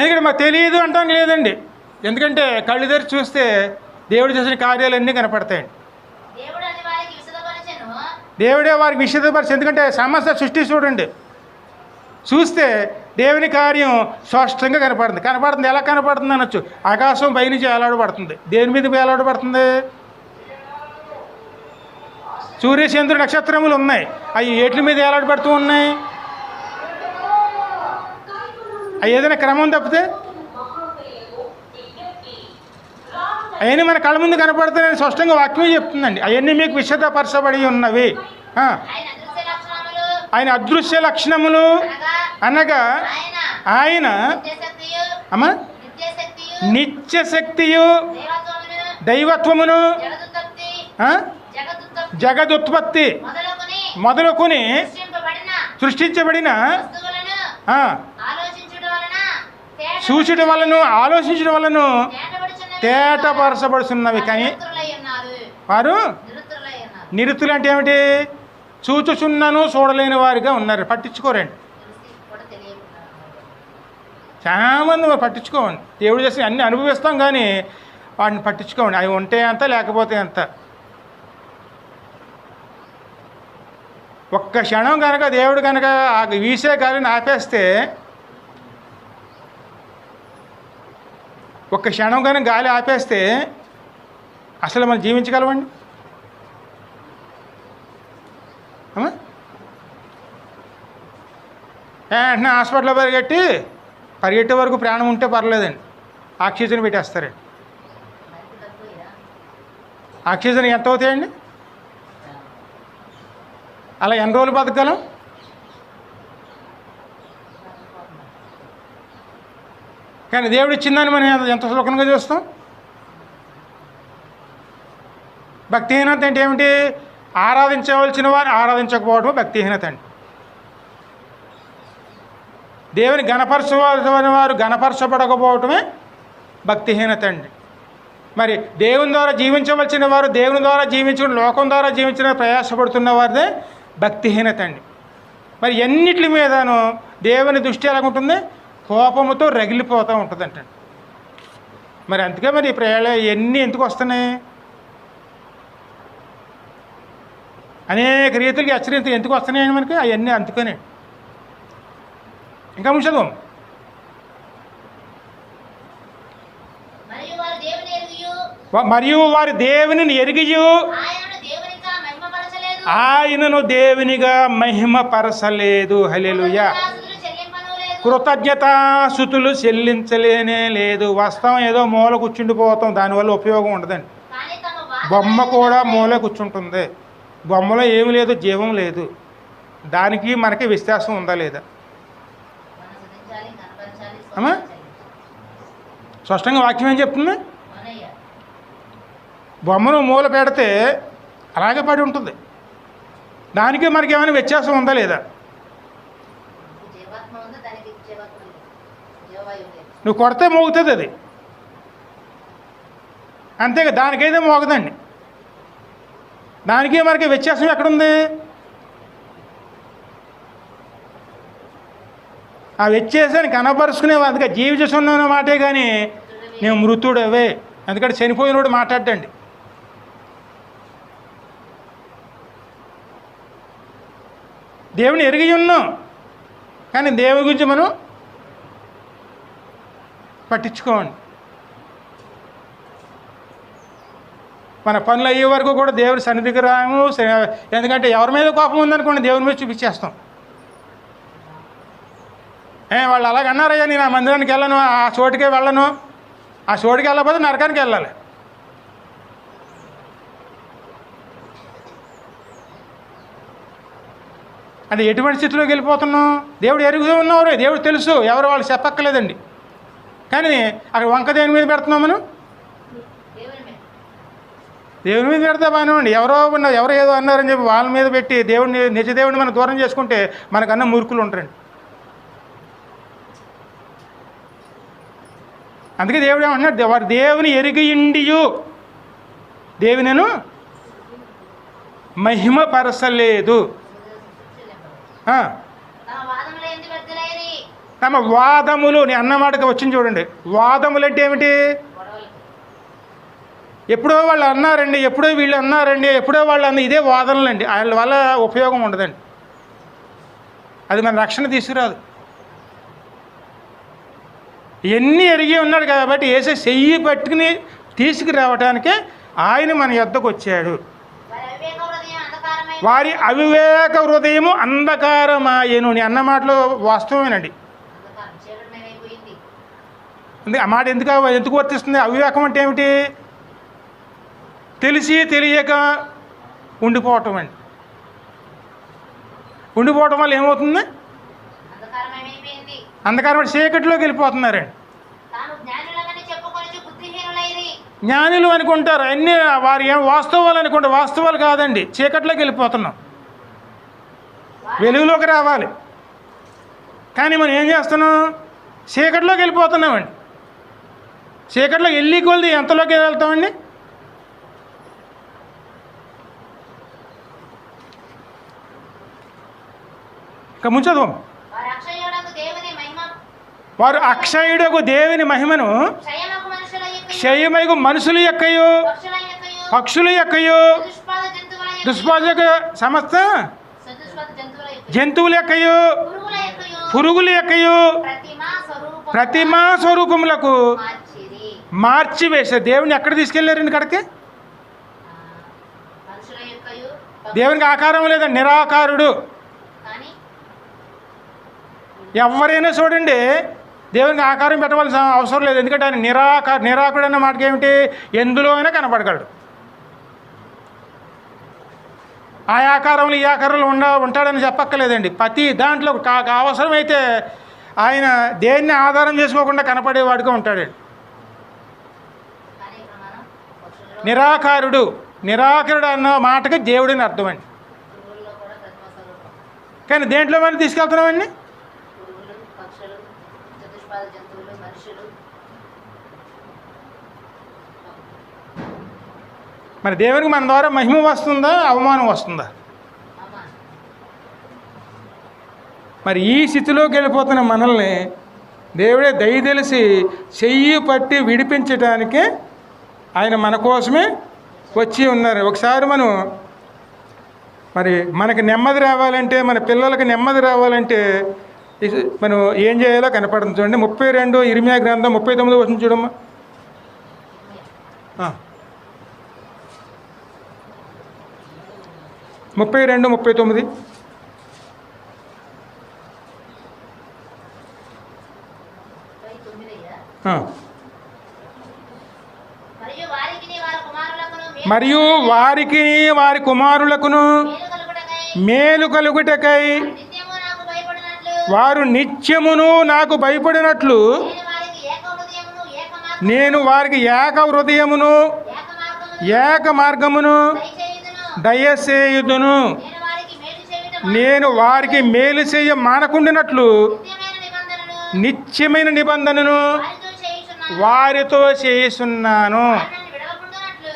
ఎందుకంటే మాకు తెలియదు అంటాం లేదండి. ఎందుకంటే కళ్ళు తెరిచి చూస్తే దేవుడు చేసిన కార్యాలన్నీ కనపడతాయండి. దేవుడే వారికి విశదపరిచి, ఎందుకంటే సమస్త సృష్టి చూడండి, చూస్తే దేవుని కార్యం స్పష్టంగా కనపడుతుంది. ఎలా కనపడుతుంది అనొచ్చు? ఆకాశం పైనుంచి వేలాడబడుతుంది. దేని మీద వేలాడబడుతుంది? సూర్యచంద్ర నక్షత్రములు ఉన్నాయి, అవి ఏట్ల మీద వేలాడబడుతూ ఉన్నాయి. అవి ఏదైనా క్రమం తప్పితే అవన్నీ మన కళ్ళ ముందు కనపడుతున్నాయని స్పష్టంగా వాక్యమే చెప్తుందండి. అవన్నీ మీకు విశదపరచబడి ఉన్నవి. ఆయన అదృశ్య లక్షణములు అనగా ఆయన అమ్మా నిత్యశక్తియు దైవత్వమును జగదుత్పత్తి మొదలుకొని సృష్టించబడిన చూచుట వలన ఆలోచించడం వలన తేటపరచబడుతున్నవి. కానీ వారు నిరుతులు అంటే ఏమిటి? చూచుచున్నను చూడలేని వారిగా ఉన్నారు. పట్టించుకోరండి. చాలామంది పట్టించుకోండి. దేవుడు చేసి అన్నీ అనుభవిస్తాం కానీ వాటిని పట్టించుకోండి. అవి ఉంటే అంత లేకపోతే అంత. ఒక్క క్షణం కనుక దేవుడు కనుక ఆ వీసే గాలిని ఆపేస్తే, ఒక్క క్షణం కనుక గాలి ఆపేస్తే అసలు మనం జీవించగలమండి? వెంటనే హాస్పిటల్లో పరిగెట్టే వరకు ప్రాణం ఉంటే పర్లేదండి, ఆక్సిజన్ పెట్టేస్తారండి. ఆక్సిజన్ ఎంత అవుతాయండి? అలా ఎన్ని రోజులు బతకగలం? కానీ దేవుడు ఇచ్చిందని మనం ఎంత సులభంగా చూస్తాం. భక్తిహీనత అంటే ఏమిటి? ఆరాధించవలసిన వారు ఆరాధించకపోవడం భక్తిహీనత అండి. దేవుని గణపరచవలసిన వారు గణపరచబడకపోవటమే భక్తిహీనత అండి. మరి దేవుని ద్వారా జీవించవలసిన వారు దేవుని ద్వారా జీవించడం, లోకం ద్వారా జీవించడం ప్రయాసపడుతున్న వారిదే భక్తిహీనత అండి. మరి ఎన్నిటి మీదనూ దేవుని దృష్టి ఎలాగుంటుంది? కోపముతో రగిలిపోతూ ఉంటుందంట. మరి అందుకే మరి ఎన్ని ఎందుకు వస్తున్నాయి? అనేక రీతులకి హెచ్చరికలు ఎందుకు వస్తున్నాయని మనకి అవన్నీ అందుకనే. ఇంకా ముంచదు. మరియు వారి దేవునిని ఎరిగియు ఆయనను దేవునిగా మహిమపరచలేదు. హల్లెలూయా. కృతజ్ఞతాస్తుతులు చెల్లించలేనే లేదు. వాస్తవం ఏదో మూల కూర్చుండిపోతాం, దానివల్ల ఉపయోగం ఉండదండి. బొమ్మ కూడా మూల కూర్చుంటుంది. బొమ్మలో ఏమి లేదు, జీవం లేదు. దానికి మనకి విశ్వాసం ఉందా లేదా? అమ్మా స్పష్టంగా వాక్యం ఏం చెప్తుంది? బొమ్మను మూల పెడితే అలాగే పడి ఉంటుంది. దానికి మనకి ఏమైనా వ్యత్యాసం ఉందా లేదా? నువ్వు కొడితే మోగుతుంది అది, అంతేగా. దానికైతే మోగదండి. దానికి మనకి వ్యత్యాసం ఎక్కడుంది? ఆ వ్యత్యాసాన్ని కనపరుచుకునే అందుకే జీవించున్న మాటే కానీ నేను మృతుడవే. ఎందుకంటే చనిపోయినోడు మాట్లాడండి. దేవుని ఎరిగి ఉన్నాం కానీ దేవుని గురించి మనం పట్టించుకోండి. మన పనులు అయ్యే వరకు కూడా దేవుని సన్నిధికి రాము. ఎందుకంటే ఎవరి మీద కోపం ఉందనుకోండి దేవుని మీద చూపించేస్తాం. వాళ్ళు అలాగన్నారయ్యా, నేను ఆ మందిరానికి వెళ్ళను, ఆ చోటుకే వెళ్ళను. ఆ చోటుకి వెళ్ళకపోతే నరకానికి వెళ్ళాలి. అంటే ఎటువంటి స్థితిలోకి వెళ్ళిపోతున్నాం? దేవుడు ఎరుగుతూ ఉన్నవారు, దేవుడు తెలుసు, ఎవరు వాళ్ళు చెప్పక్కర్లేదండి. కానీ అక్కడ వంక దేని మీద పెడుతున్నాం మనం? దేవుని మీద పెడితే బాగానే ఎవరో ఏదో అన్నారని చెప్పి వాళ్ళ మీద పెట్టి దేవుడిని నిజ దేవుడిని మనం దూరం చేసుకుంటే మనకన్నా మూర్ఖులు ఉంటారండి. అందుకే దేవుడు ఏమన్నాడు? వారు దేవుని ఎరిగియుండియు దేవునిను మహిమపరచలేదు. తమ వాదములు, నీ అన్నమాటకి వచ్చింది చూడండి. వాదములు అంటే ఏమిటి? ఎప్పుడో వాళ్ళు అన్నారండి, ఎప్పుడో వీళ్ళు అన్నారండి, ఎప్పుడో వాళ్ళు అన్న, ఇదే వాదనలు అండి. వాళ్ళ వల్ల ఉపయోగం ఉండదండి. అది మన రక్షణ తీసుకురాదు. ఎన్ని ఎరిగి ఉన్నాడు కాబట్టి ఏసే చెయ్యి పట్టుకుని తీసుకురావటానికే ఆయన మన యొద్దకు వచ్చాడు. వారి అవివేక హృదయము అంధకారమాయెను. నీ అన్న మాటలో వాస్తవమేనండి. ఆ మాట ఎందుకు వర్తిస్తుంది? అవివేకం అంటే ఏమిటి? తెలిసి తెలియక ఉండిపోవటం అండి. ఉండిపోవటం వల్ల ఏమవుతుంది? అంధకారం చీకటిలోకి వెళ్ళిపోతున్నారండి. జ్ఞానులు అనుకుంటారు, అన్నీ వారు ఏం వాస్తవాలు అనుకుంటారు. వాస్తవాలు కాదండి, చీకట్లోకి వెళ్ళిపోతున్నాం. వెలుగులోకి రావాలి, కానీ మనం ఏం చేస్తున్నాం? చీకట్లోకి వెళ్ళిపోతున్నామండి. చీకట్లోకి వెళ్ళి కొలిది ఎంతలోకి వెళ్తామండి? ఇక ముంచదు. వారు అక్షయుడకు దేవుని మహిమను క్షయమగు మనుషుల యొక్కయు పక్షుల యొక్కయు దుష్పాదక సమస్త జంతువుల యొక్కయు పురుగుల యొక్కయు ప్రతిమా స్వరూపములకు మార్చివేశారు. దేవుని ఎక్కడ తీసుకెళ్ళారండి? ఇక్కడికి దేవునికి ఆకారం లేదండి, నిరాకారుడు. ఎవరైనా చూడండి, దేవునికి ఆకారం పెట్టవలసిన అవసరం లేదు. ఎందుకంటే ఆయన నిరాకుడు అన్న మాటకి ఏమిటి? ఎందులో అయినా కనపడగలడు. ఆ ఆకారంలో ఈ ఆకారంలో ఉంటాడని చెప్పక్కర్లేదండి. ప్రతి దాంట్లో అవసరమైతే ఆయన దేన్ని ఆధారం చేసుకోకుండా కనపడేవాడిగా ఉంటాడండి. నిరాకారుడు అన్న మాటకి దేవుడిని అర్థమండి. కానీ దేంట్లో మనం తీసుకెళ్తున్నామండి? మరి దేవునికి మన ద్వారా మహిమ వస్తుందా, అవమానం వస్తుందా? మరి ఈ స్థితిలోకి వెళ్ళిపోతున్న మనల్ని దేవుడే దయ తెలిసి చెయ్యి పట్టి విడిపించడానికే ఆయన మన కోసమే వచ్చి ఉన్నారు. ఒకసారి మరి మనకి నెమ్మది రావాలంటే, మన పిల్లలకి నెమ్మది రావాలంటే మనం ఏం చేయాలో కనపడుతుంది. చూడండి 32 ఇర్మియా గ్రంథం 39 వచ్చింది చూడమ్మా. 32, 39. మరియు వారికి వారి కుమారులకును మేలు కలుగుటకై వారు నిత్యమును నాకు భయపడినట్లు నేను వారికి ఏక హృదయమును ఏక మార్గమును దయచేయుదును. నేను వారికి మేలు చేయ మానకుండినట్లు నిత్యమైన నిబంధనను వారితో చేస్తున్నాను.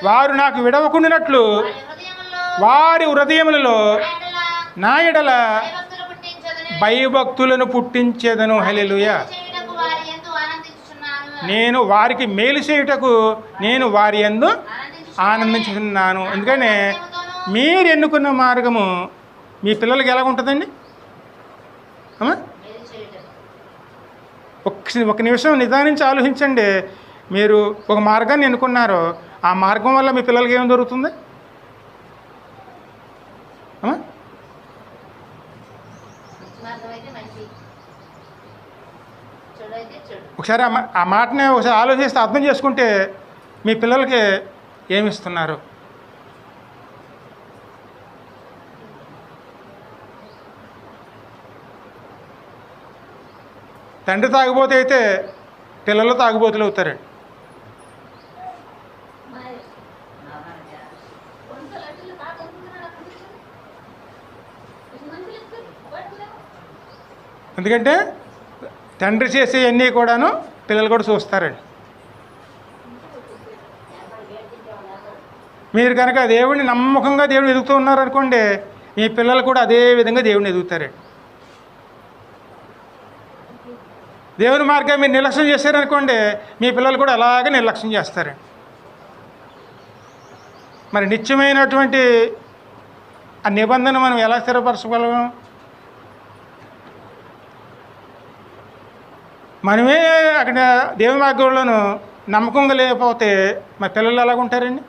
వారు నాకు విడవకుండినట్లు వారి హృదయములలో నా ఎడల భయభక్తులను పుట్టించేదను. హల్లెలూయా. నేను వారికి మేలు చేయుటకు నేను వారి యందు ఆనందించుతున్నాను. ఎందుకనే మీరు ఎన్నుకున్న మార్గము మీ పిల్లలకి ఎలా ఉంటుందండి? ఒక నిమిషం నిదానించి ఆలోచించండి. మీరు ఒక మార్గాన్ని ఎన్నుకున్నారు, ఆ మార్గం వల్ల మీ పిల్లలకి ఏం దొరుకుతుంది? ఒకసారి ఆ మాటని ఒకసారి ఆలోచిస్తే అర్థం చేసుకుంటే మీ పిల్లలకి ఏమిస్తున్నారు? తండ్రి తాగుబోతు అయితే పిల్లలు తాగుబోతులు అవుతారండి. ఎందుకంటే తండ్రి చేసేవన్నీ కూడాను పిల్లలు కూడా చూస్తారండి. మీరు కనుక దేవుడిని నమ్మకంగా దేవుడిని ఎదుగుతూ ఉన్నారనుకోండి, మీ పిల్లలు కూడా అదే విధంగా దేవుడిని ఎదుగుతారండి. దేవుని మార్గం మీరు నిర్లక్ష్యం చేశారనుకోండి, మీ పిల్లలు కూడా అలాగే నిర్లక్ష్యం చేస్తారండి. మరి నిత్యమైనటువంటి ఆ నిబంధన మనం ఎలా స్థిరపరచగలం? మనమే అక్కడ దేవుని మార్గంలోనూ నమ్మకంగా లేకపోతే మరి పిల్లలు ఎలాగుంటారండి?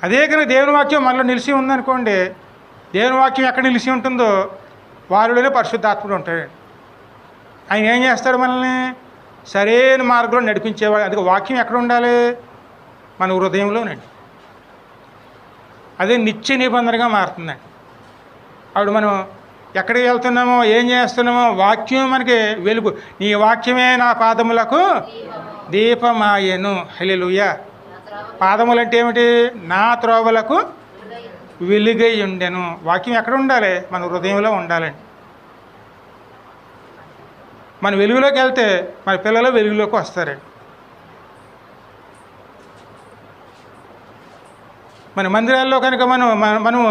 అదే కనుక దేవుని వాక్యం మనలో నిలిచి ఉందనుకోండి, దేవుని వాక్యం ఎక్కడ నిలిచి ఉంటుందో వారిలోనే పరిశుద్ధాత్ముడు ఉంటాడండి. ఆయన ఏం చేస్తాడు? మనల్ని సరైన మార్గంలో నడిపించేవాడు. అందుకే వాక్యం ఎక్కడ ఉండాలి? మన హృదయంలోనండి. అదే నిత్య నిబంధనగా మారుతుందండి. అప్పుడు మనం ఎక్కడికి వెళ్తున్నామో, ఏం చేస్తున్నామో, వాక్యం మనకి వెలుగు. నీ వాక్యమే నా పాదములకు దీపమాయెను. హల్లెలూయా. పాదములు అంటే ఏమిటి? నా త్రోవలకు వెలుగై ఉండెను. వాక్యం ఎక్కడ ఉండాలి? మన హృదయంలో ఉండాలండి. మన వెలుగులోకి వెళ్తే మన పిల్లలు వెలుగులోకి వస్తారండి. మన మందిరాల్లో కనుక మనము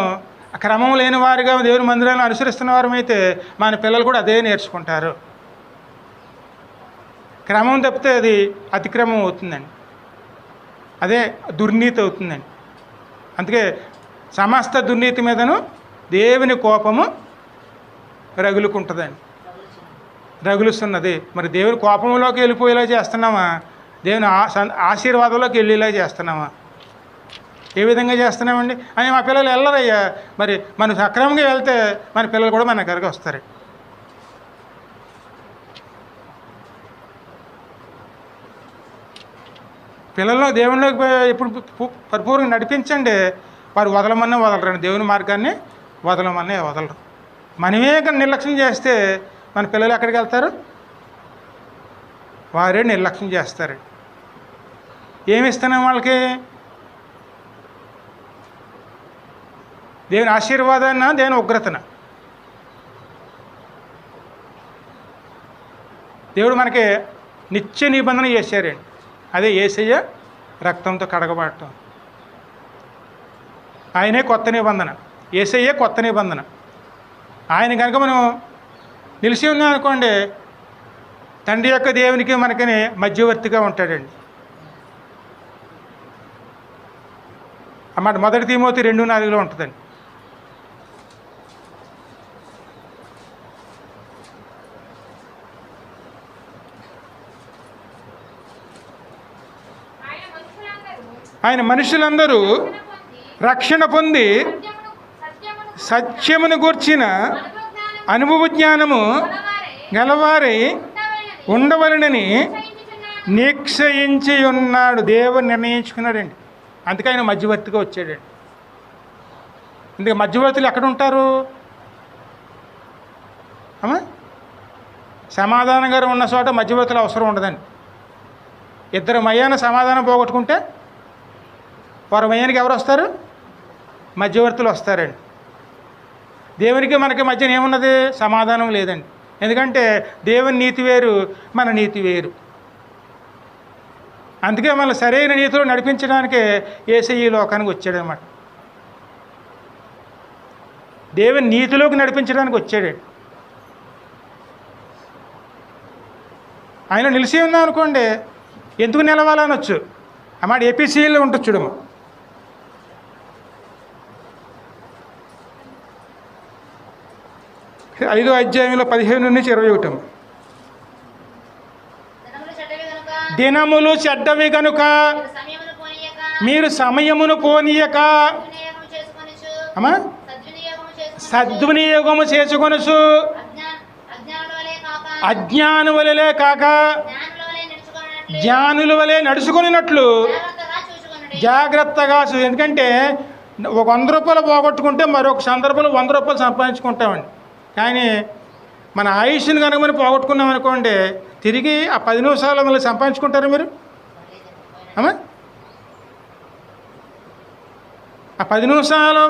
క్రమం లేని వారిగా దేవుని మందిరాలను అనుసరిస్తున్న వారమైతే మన పిల్లలు కూడా అదే నేర్చుకుంటారు. క్రమం తప్పితే అది అతిక్రమం అవుతుందండి. అదే దుర్నీతి అవుతుందండి. అందుకే సమస్త దుర్నీతి మీదను దేవుని కోపము రగులుస్తున్నది. మరి దేవుని కోపంలోకి వెళ్ళిపోయేలా చేస్తున్నామా? దేవుని ఆశీర్వాదంలోకి వెళ్ళేలా చేస్తున్నామా? ఏ విధంగా చేస్తున్నామండి? అని మా పిల్లలు వెళ్ళరయ్యా. మరి మనం సక్రమంగా వెళ్తే మన పిల్లలు కూడా మన దగ్గరికి వస్తారు. పిల్లల్లో దేవునిలోకి ఎప్పుడు పరిపూర్ణంగా నడిపించండి. వారు వదలమన్నా వదలరండి. దేవుని మార్గాన్ని వదలమన్నా వదలరు. మనమే కానీ నిర్లక్ష్యం చేస్తే మన పిల్లలు ఎక్కడికి వెళ్తారు? వారే నిర్లక్ష్యం చేస్తారు. ఏమి ఇస్తున్నాం వాళ్ళకి? దేవుని ఆశీర్వాదాన్న, దేవుని ఉగ్రతన? దేవుడు మనకి నిత్య నిబంధన చేశారండి. అదే యేసయ్య రక్తంతో కడగబడటం. ఆయనే కొత్త నిబంధన. యేసయ్యే కొత్త నిబంధన. ఆయన కనుక మనం నిలిచి ఉన్నాం అనుకోండి, తండ్రి యొక్క దేవునికి మనకని మధ్యవర్తిగా ఉంటాడండి. అన్నమాట. 1 తిమోతి 2:4 ఉంటుందండి. ఆయన మనుషులందరూ రక్షణ పొంది సత్యమును గూర్చిన అనుభవ జ్ఞానము గలవారై ఉండవలనని నిశ్చయించి ఉన్నాడు. దేవుడు నిర్ణయించుకున్నాడండి. అందుకే ఆయన మధ్యవర్తిగా వచ్చాడండి. అందుకే మధ్యవర్తులు ఎక్కడ ఉంటారు? సమాధానంగా ఉన్న చోట మధ్యవర్తులు అవసరం ఉండదండి. ఇద్దరు మయ్యాన సమాధానం పోగొట్టుకుంటే వారు మయ్యానికి ఎవరు వస్తారు? మధ్యవర్తులు వస్తారండి. దేవునికి మనకి మధ్యన ఏమున్నది? సమాధానం లేదండి. ఎందుకంటే దేవుని నీతి వేరు, మన నీతి వేరు. అందుకే మన సరైన నీతిలో నడిపించడానికే యేసయ్య ఈ లోకానికి వచ్చాడనమాట. దేవుని నీతిలోకి నడిపించడానికి వచ్చాడు. ఆయన నిలిచి ఉన్నాం అనుకోండి, ఎందుకు నిలవాలనొచ్చు అన్నమాట. ఏపీసీలో ఉంటుంది చూడము. ఐదో అధ్యాయంలో 15-21. దినములు చెడ్డవి కనుక మీరు సమయమును పోనీయక సద్వినియోగము చేసుకొనుచు అజ్ఞాను వలె కాక జ్ఞానుల వలె నడుచుకున్నట్లు జాగ్రత్తగా. ఎందుకంటే ఒక 100 రూపాయలు పోగొట్టుకుంటే మరొక సందర్భంలో 100 రూపాయలు సంపాదించుకుంటామండి. కానీ మన ఆయుష్ని కనుక మనం పోగొట్టుకున్నాం అనుకోండి, తిరిగి ఆ 10 నిమిషాలు మళ్ళీ సంపాదించుకుంటారు మీరు? ఆ 10 నిమిషాలు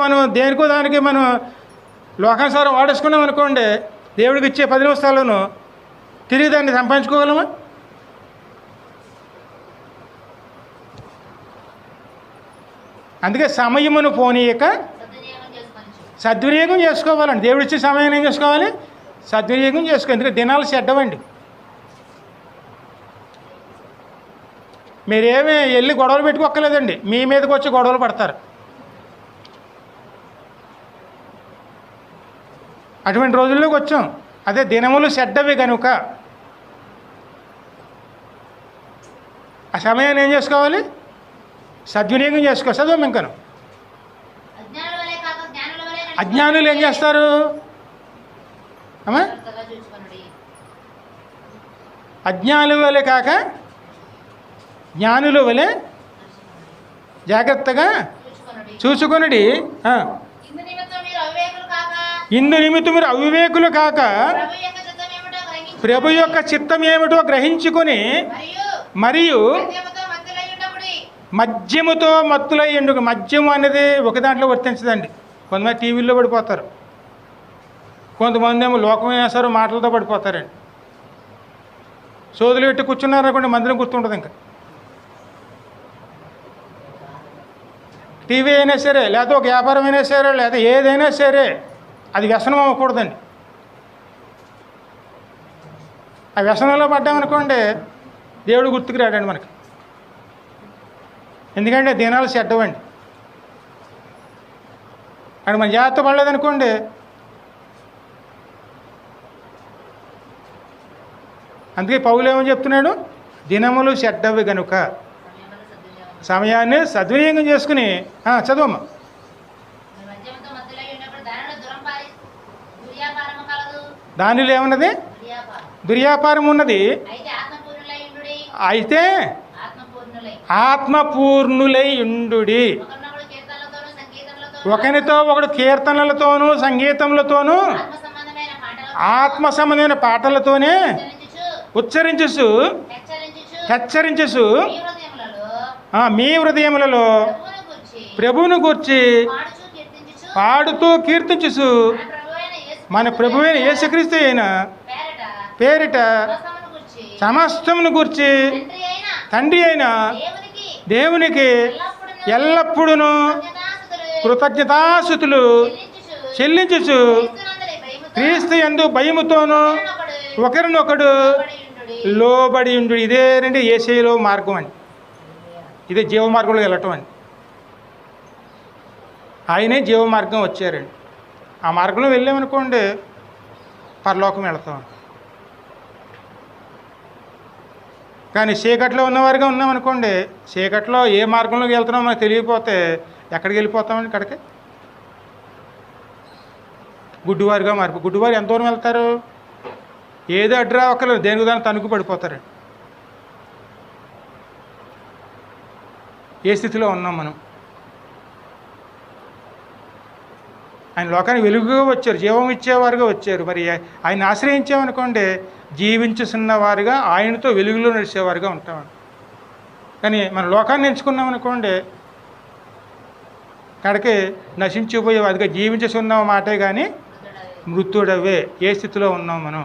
మనం దేనికో దానికి మనం లోకానుసారం వాడేసుకున్నాం అనుకోండి, దేవుడికి ఇచ్చే 10 నిమిషాలను తిరిగి దాన్ని సంపాదించుకోగలమా? అందుకే సమయమును పోనీయక సద్వినియోగం చేసుకోవాలండి. దేవుడు ఇచ్చే సమయాన్ని ఏం చేసుకోవాలి? సద్వినియోగం చేసుకోవాలి. ఎందుకంటే దినాలు చెడ్డవండి. మీరేమీ వెళ్ళి గొడవలు పెట్టుకోక్కర్లేదండి, మీ మీదకి వచ్చి గొడవలు పడతారు. అటువంటి రోజుల్లోకి వచ్చాం. అదే దినములు చెడ్డవి కనుక ఆ సమయాన్ని ఏం చేసుకోవాలి? సద్వినియోగం చేసుకో. చదువు ఇంకను. అజ్ఞానులు ఏం చేస్తారు అమ్మా? అజ్ఞానుల వలె కాక జ్ఞానుల వలె జాగ్రత్తగా చూసుకొనుడి. ఇందు నిమిత్తం మీరు అవివేకులు కాక ప్రభు యొక్క చిత్తం ఏమిటో గ్రహించుకొని మరియు మద్యముతో మత్తులై ఉండు. మద్యము అనేది ఒక దాంట్లో వర్తించదండి. కొంతమంది టీవీల్లో పడిపోతారు, కొంతమంది ఏమో లోకమేసారు మాటలతో పడిపోతారండి. సోదులు పెట్టి కూర్చున్నారనుకోండి, మందిరం గుర్తుంటుంది. ఇంకా టీవీ అయినా సరే, లేకపోతే ఒక వ్యాపారం అయినా సరే, లేదా ఏదైనా సరే అది వ్యసనం అవ్వకూడదండి. ఆ వ్యసనంలో పడ్డామనుకోండి, దేవుడు గుర్తుకు రాడండి మనకి. ఎందుకంటే దినాలు చెడ్డవండి. అక్కడ మన జాగ్రత్త పడలేదనుకోండి, అందుకే పౌలు ఏమని చెప్తున్నాడు? దినములు చెడ్డవి కనుక సమయాన్ని సద్వినియోగం చేసుకుని చదువమ్మా. దానిలో ఏమన్నది? దుర్వ్యాపారం ఉన్నది. అయితే ఆత్మపూర్ణులై ఉండుడి. ఒకరితో ఒకడు కీర్తనలతోనూ సంగీతములతోనూ ఆత్మ సంబంధమైన పాటలతోనే హెచ్చరించుచు మీ హృదయములలో ప్రభువును గూర్చి పాడుతూ కీర్తించుచు మన ప్రభువైన యేసుక్రీస్తు అయిన పేరిట సమస్తమును గూర్చి తండ్రి అయిన దేవునికి ఎల్లప్పుడూ కృతజ్ఞతాస్తుతులు చెల్లించుచు క్రీస్తు యందు భయముతోనూ ఒకరినొకడు లోబడి ఉండు. ఇదేనండి యేసయ్యలో మార్గం అండి. ఇదే జీవమార్గంలో వెళ్ళటం అండి. ఆయనే జీవమార్గం వచ్చారండి. ఆ మార్గంలో వెళ్ళామనుకోండి, పరలోకం వెళతాం. కానీ చీకట్లో ఉన్నవారుగా ఉన్నామనుకోండి, చీకట్లో ఏ మార్గంలోకి వెళ్తున్నామో మనకు తెలియకపోతే ఎక్కడికి వెళ్ళిపోతామండి? ఇక్కడికి గుడ్డివారుగా గుడ్డివారు ఎంత దూరం వెళ్తారు? ఏదో అడ్రా ఒకరు దేనికి దాన్ని తణుకు పడిపోతారండి. ఏ స్థితిలో ఉన్నాం మనం? ఆయన లోకానికి వెలుగుగా వచ్చారు, జీవం ఇచ్చేవారుగా వచ్చారు. మరి ఆయన ఆశ్రయించామనుకోండి, జీవించుతున్న వారుగా ఆయనతో వెలుగులో నడిచేవారుగా ఉంటామండి. కానీ మన లోకాన్ని ఎంచుకున్నామనుకోండి, అక్కడికి నశించిపోయే అదిగా జీవించుతున్న మాటే కానీ మృతుడవే. ఏ స్థితిలో ఉన్నాం మనం?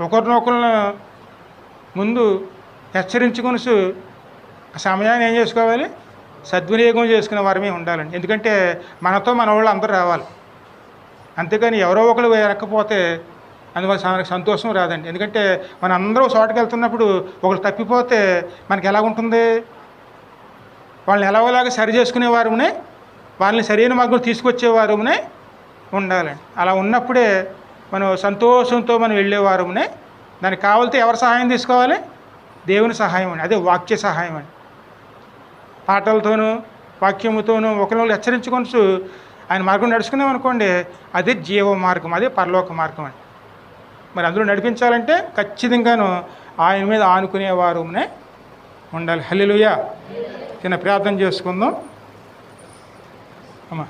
ఒకరినొకరిని ముందు హెచ్చరించుకొని సమయాన్ని ఏం చేసుకోవాలి? సద్వినియోగం చేసుకునే వారమే ఉండాలండి. ఎందుకంటే మనతో మన వాళ్ళు అందరూ రావాలి. అంతేకాని ఎవరో ఒకరు వెనక్కపోతే అందువల్ల మనకు సంతోషం రాదండి. ఎందుకంటే మన అందరూ చోటకి వెళ్తున్నప్పుడు ఒకరు తప్పిపోతే మనకి ఎలా ఉంటుంది? వాళ్ళని ఎలాగోలాగా సరి చేసుకునేవారునే, వాళ్ళని సరైన మార్గం తీసుకొచ్చేవారునే ఉండాలండి. అలా ఉన్నప్పుడే మనం సంతోషంతో మనం వెళ్ళేవారునే. దానికి కావాలితే ఎవరి సహాయం తీసుకోవాలి? దేవుని సహాయం అండి. అదే వాక్య సహాయం అండి. పాటలతోనూ వాక్యముతోనూ ఒకరిని హెచ్చరించుకొని ఆయన మార్గం నడుచుకున్నామనుకోండి, అదే జీవ మార్గం, అదే పరలోక మార్గం అండి. మరి అందులో నడిపించాలంటే ఖచ్చితంగాను ఆయన మీద ఆనుకునేవారునే ఉండాలి. హల్లెలూయా. చిన్న ప్రార్థన చేసుకుందాం అమ్మా.